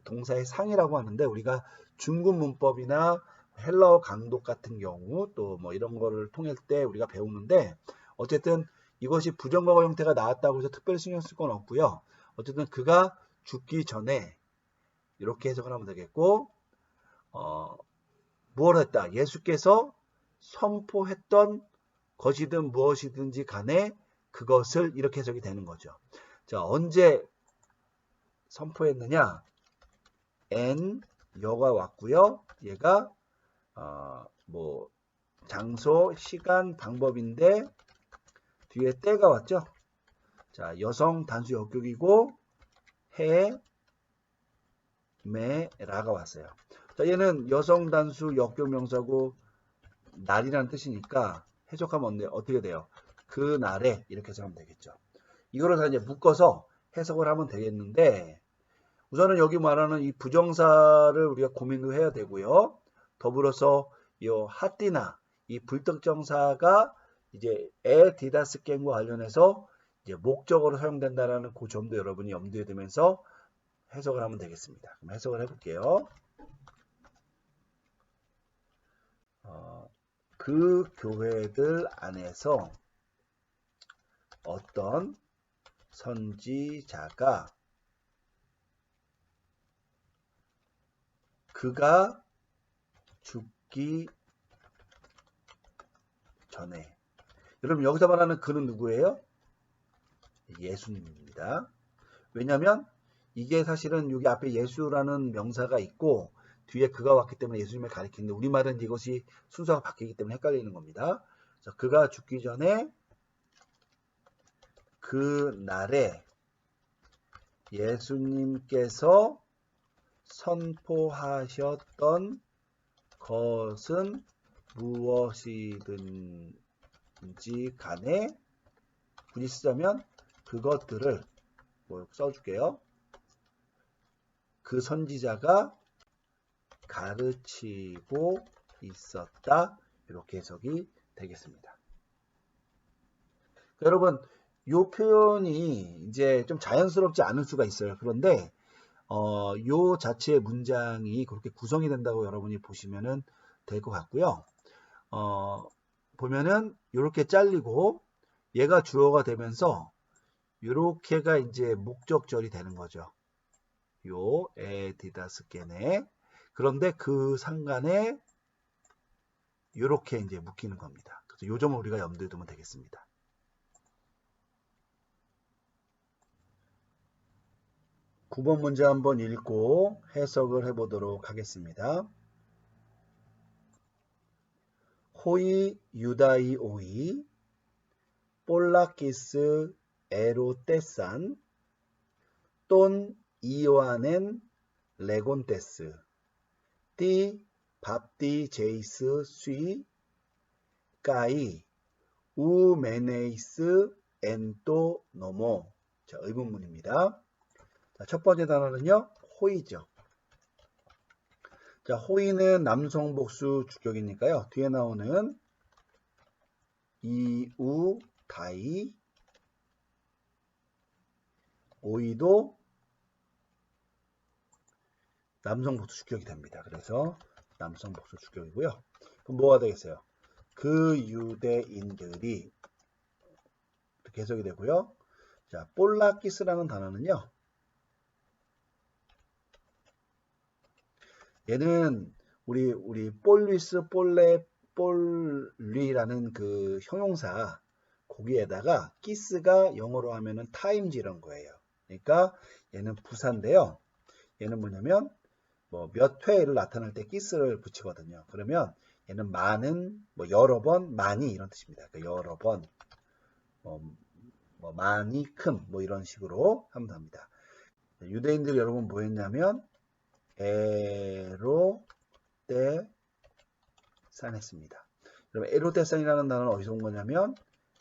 동사의 상이라고 하는데 우리가 중급 문법이나 헬라어 강독 같은 경우 또 뭐 이런 거를 통할 때 우리가 배우는데 어쨌든 이것이 부정과거 형태가 나왔다고 해서 특별히 신경 쓸 건 없고요. 어쨌든 그가 죽기 전에 이렇게 해석을 하면 되겠고 무엇을 했다? 예수께서 선포했던 것이든 무엇이든지 간에 그것을 이렇게 해석이 되는 거죠. 자, 언제 선포했느냐? 여가 왔고요. 얘가 뭐 장소, 시간, 방법인데 뒤에 때가 왔죠. 자, 여성 단수 역격이고 해, 매, 라가 왔어요. 자, 얘는 여성 단수 역격 명사고 날이라는 뜻이니까 해석하면 어떻게 돼요? 그 날에 이렇게 해석하면 되겠죠. 이거를 다 이제 묶어서 해석을 하면 되겠는데 우선은 여기 말하는 이 부정사를 우리가 고민을 해야 되고요. 더불어서 이 하띠나 이 불특정사가 이제 디다스겐과 관련해서 이제 목적어로 사용된다라는 그 점도 여러분이 염두에 두면서 해석을 하면 되겠습니다. 그럼 해석을 해볼게요. 그 교회들 안에서 어떤 선지자가 그가 죽기 전에 여러분 여기서 말하는 그는 누구예요? 예수님입니다. 왜냐하면 이게 사실은 여기 앞에 예수라는 명사가 있고 뒤에 그가 왔기 때문에 예수님을 가리키는데 우리말은 이것이 순서가 바뀌기 때문에 헷갈리는 겁니다. 그래서 그가 죽기 전에 그 날에 예수님께서 선포하셨던 것은 무엇이든지 간에 굳이 쓰자면 그것들을 뭐 써줄게요. 그 선지자가 가르치고 있었다. 이렇게 해석이 되겠습니다. 여러분 이 표현이 이제 좀 자연스럽지 않을 수가 있어요. 그런데 요 자체의 문장이 그렇게 구성이 된다고 여러분이 보시면은 될 것 같고요. 보면은 이렇게 잘리고 얘가 주어가 되면서 요렇게가 이제 목적절이 되는 거죠. 요 에디다스 겐에. 그런데 그 상간에 요렇게 이제 묶이는 겁니다. 그래서 요 점을 우리가 염두에 두면 되겠습니다. (9번) 문제 한번 읽고 해석을 해보도록 하겠습니다. 호이 유다이 오이 볼라키스 에로테산 돈 이오아넨 레곤테스 띠 밥디 제이스 쉬 까이 우메네이스 엔또 노모. 자, 의문문입니다. 자, 첫 번째 단어는요, 호이죠. 자, 호이는 남성 복수 주격이니까요. 뒤에 나오는 이우 다이 오이도 남성 복수 주격이 됩니다. 그래서 남성 복수 주격이고요. 그럼 뭐가 되겠어요? 그 유대인들이 이렇게 해석이 되고요. 자, 볼라키스라는 단어는요. 얘는 우리 볼리스, 볼레, 볼리라는 그 형용사 거기에다가 키스가 영어로 하면은 타임즈 이런 거예요. 그러니까 얘는 부사인데요. 얘는 뭐냐면 뭐 몇 회를 나타낼 때 키스를 붙이거든요. 그러면 얘는 많은, 뭐 여러 번, 많이 이런 뜻입니다. 그러니까 여러 번, 뭐 많이, 큰, 뭐 이런 식으로 하면 됩니다. 유대인들이 여러분 뭐 했냐면 에로테산했습니다. 그럼 에로테산이라는 단어는 어디서 온 거냐면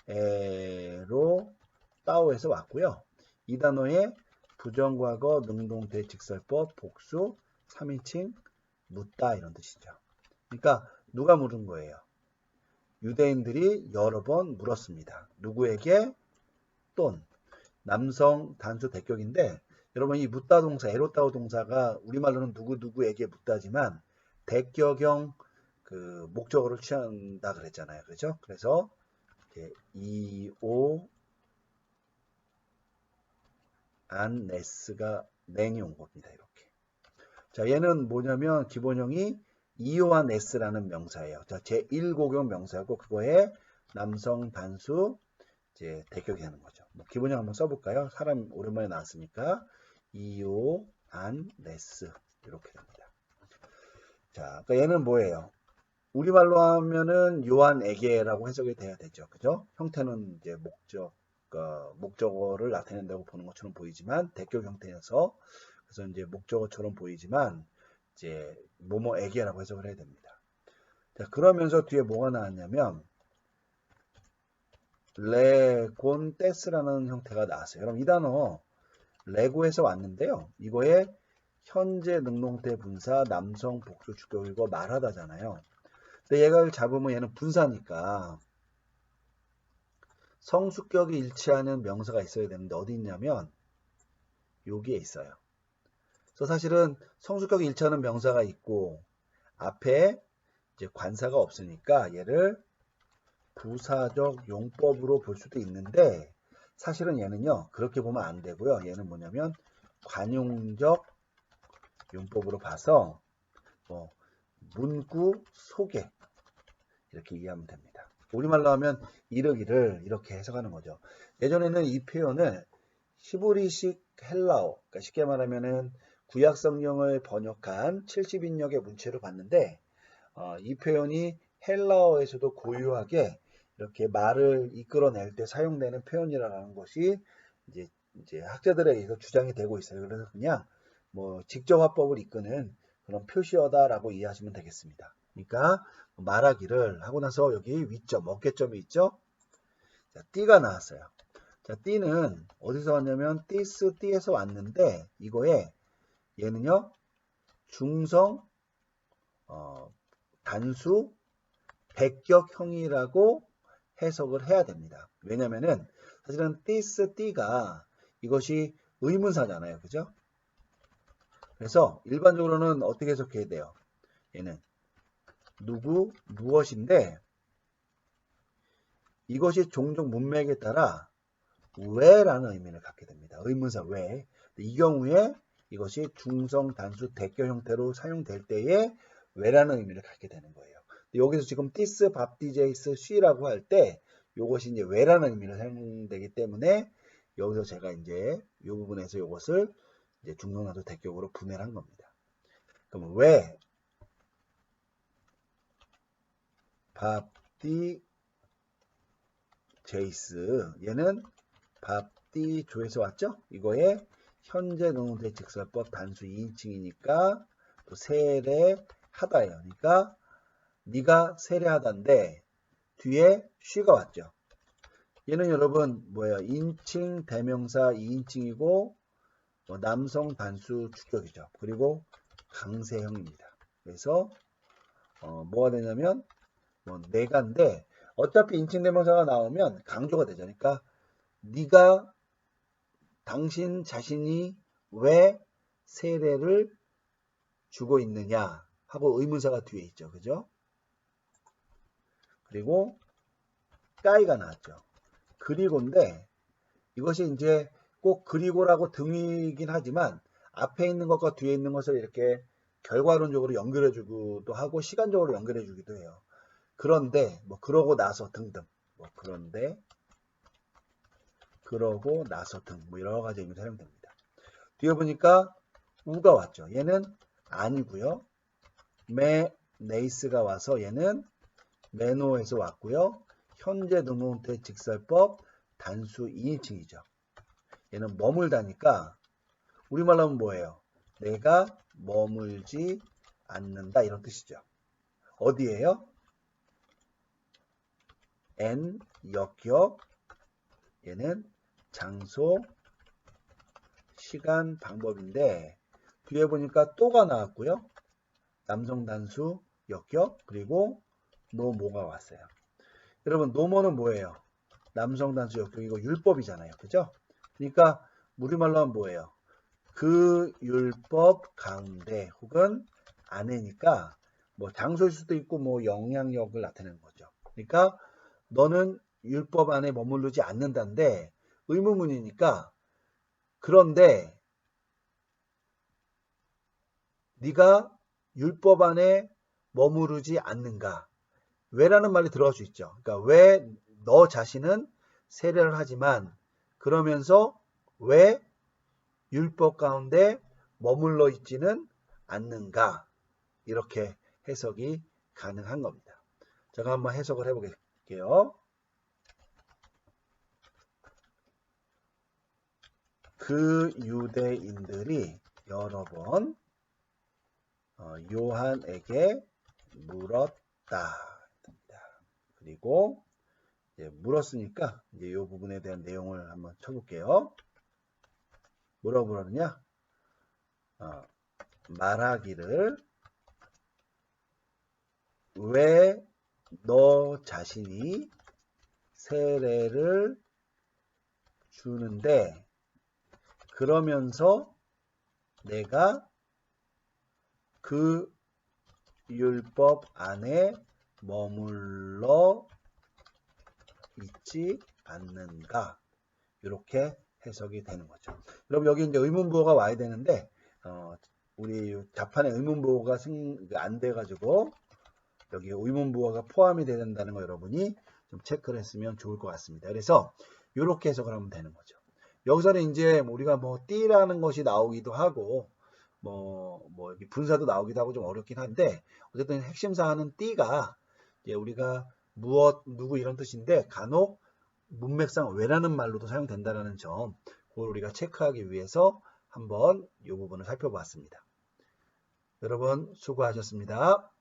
에로따오에서 왔고요. 이 단어의 부정과거, 능동태, 직설법, 복수, 3인칭, 묻다 이런 뜻이죠. 그러니까 누가 물은 거예요? 유대인들이 여러 번 물었습니다. 누구에게? 돈. 남성 단수 대격인데 여러분 이 묻다 동사, 에로따오 동사가 우리말로는 누구에게 묻다지만 대격형 그 목적어를 취한다 그랬잖아요. 그렇죠? 그래서 이오 안 네스가 낸이 온 겁니다. 이렇게. 자, 얘는 뭐냐면 기본형이 이오안 S라는 명사예요. 자, 제1고경 명사고 그거에 남성 단수 이제 대격이 되는 거죠. 뭐 기본형 한번 써볼까요? 사람 오랜만에 나왔으니까 이오안 네스 이렇게 됩니다. 자, 그러니까 얘는 뭐예요? 우리말로 하면은 요한에게라고 해석이 돼야 되죠. 그죠? 형태는 이제 목적어를 나타낸다고 보는 것처럼 보이지만 대격 형태여서 그래서 이제 목적어처럼 보이지만 이제 뭐뭐에게라고 해석을 해야 됩니다. 자, 그러면서 뒤에 뭐가 나왔냐면 레곤테스라는 형태가 나왔어요. 여러분 이 단어 레고에서 왔는데요. 이거에 현재 능동태 분사 남성 복수 주격이고 말하다잖아요. 근데 얘가 잡으면 얘는 분사니까 성수격이 일치하는 명사가 있어야 되는데 어디 있냐면 여기에 있어요. 그래서 사실은 성수격이 일치하는 명사가 있고 앞에 이제 관사가 없으니까 얘를 부사적 용법으로 볼 수도 있는데 사실은 얘는요 그렇게 보면 안 되고요. 얘는 뭐냐면 관용적 용법으로 봐서 뭐 문구 소개 이렇게 이해하면 됩니다. 우리말로 하면 이르기를 이렇게 해석하는 거죠. 예전에는 이 표현을 히브리식 헬라어, 그러니까 쉽게 말하면은 구약 성경을 번역한 70인역의 문체로 봤는데 이 표현이 헬라어에서도 고유하게 이렇게 말을 이끌어낼 때 사용되는 표현이라는 것이 이제 학자들에 의해서 주장이 되고 있어요. 그래서 그냥 뭐 직접 화법을 이끄는 그런 표시어다라고 이해하시면 되겠습니다. 그러니까 말하기를 하고 나서 여기 위점, 어깨점이 있죠? 자, 띠가 나왔어요. 자, 띠는 어디서 왔냐면 띠스, 띠에서 왔는데 이거에 얘는요 중성 단수 백격형이라고 해석을 해야 됩니다. 왜냐면은 사실은 띠스, 띠가 이것이 의문사잖아요. 그죠? 그래서 일반적으로는 어떻게 해석해야 돼요? 얘는 누구, 무엇인데 이것이 종종 문맥에 따라 왜라는 의미를 갖게 됩니다. 의문사 왜. 이 경우에 이것이 중성 단수 대표 형태로 사용될 때에 왜라는 의미를 갖게 되는 거예요. 여기서 지금 this, 밥, DJs, she라고 할 때 이것이 이제 왜라는 의미로 사용되기 때문에 여기서 제가 이제 이 부분에서 이것을 이제 중성 단수 대격으로 분해를 한 겁니다. 그럼 왜 밥, DJs 얘는 밥, D, 조에서 왔죠? 이거에 현재 능동태 직설법 단수 2인칭이니까 또 세례하다예요. 그러니까 네가 세례하다인데 뒤에 쉬가 왔죠. 얘는 여러분 뭐예요? 인칭 대명사 2인칭이고 남성 단수 주격이죠. 그리고 강세형입니다. 그래서 뭐가 되냐면 내가인데 어차피 인칭 대명사가 나오면 강조가 되죠. 그러니까 네가 당신 자신이 왜 세례를 주고 있느냐 하고 의문사가 뒤에 있죠. 그죠? 그리고 까이가 나왔죠. 그리고인데 이것이 이제 꼭 그리고라고 등이긴 하지만 앞에 있는 것과 뒤에 있는 것을 이렇게 결과론적으로 연결해 주기도 하고 시간적으로 연결해 주기도 해요. 그런데 뭐 그러고 나서 등등 뭐 그런데 그러고 나서 등 뭐 여러 가지 의미로 사용됩니다. 뒤에 보니까 우가 왔죠. 얘는 아니고요. 네이스가 와서 얘는 매노에서 왔고요. 현재 능동태 직설법 단수 2인칭이죠. 얘는 머물다니까 우리말로 하면 뭐예요? 내가 머물지 않는다 이런 뜻이죠. 어디에요? N 역격 얘는 장소, 시간, 방법인데 뒤에 보니까 또가 나왔고요. 남성 단수 역격 그리고 노모가 왔어요. 여러분 노모는 뭐예요? 남성 단수 역격이고 율법이잖아요. 그죠? 그러니까 우리말로 하면 뭐예요? 그 율법 가운데 혹은 안에니까 뭐 장소일 수도 있고 뭐 영향력을 나타내는 거죠. 그러니까 너는 율법 안에 머무르지 않는다인데 의문문이니까 그런데 네가 율법 안에 머무르지 않는가? 왜라는 말이 들어갈 수 있죠. 그러니까 왜 너 자신은 세례를 하지만 그러면서 왜 율법 가운데 머물러 있지는 않는가? 이렇게 해석이 가능한 겁니다. 제가 한번 해석을 해보게요. 그 유대인들이 여러 번 요한에게 물었다. 그리고 이제 물었으니까 이제 이 부분에 대한 내용을 한번 쳐볼게요. 뭐라고 물었느냐? 말하기를 왜 너 자신이 세례를 주는데 그러면서 내가 그 율법 안에 머물러 있지 않는가 이렇게 해석이 되는 거죠. 여러분 여기 이제 의문부호가 와야 되는데 우리 자판에 의문부호가 안 돼가지고 여기 의문부호가 포함이 돼야 된다는 거 여러분이 좀 체크를 했으면 좋을 것 같습니다. 그래서 이렇게 해석을 하면 되는 거죠. 여기서는 이제 우리가 뭐 띠라는 것이 나오기도 하고 뭐 여기 분사도 나오기도 하고 좀 어렵긴 한데 어쨌든 핵심 사안은 띠가 이제 우리가 무엇 누구 이런 뜻인데 간혹 문맥상 왜라는 말로도 사용된다는 점 그걸 우리가 체크하기 위해서 한번 이 부분을 살펴봤습니다. 여러분 수고하셨습니다.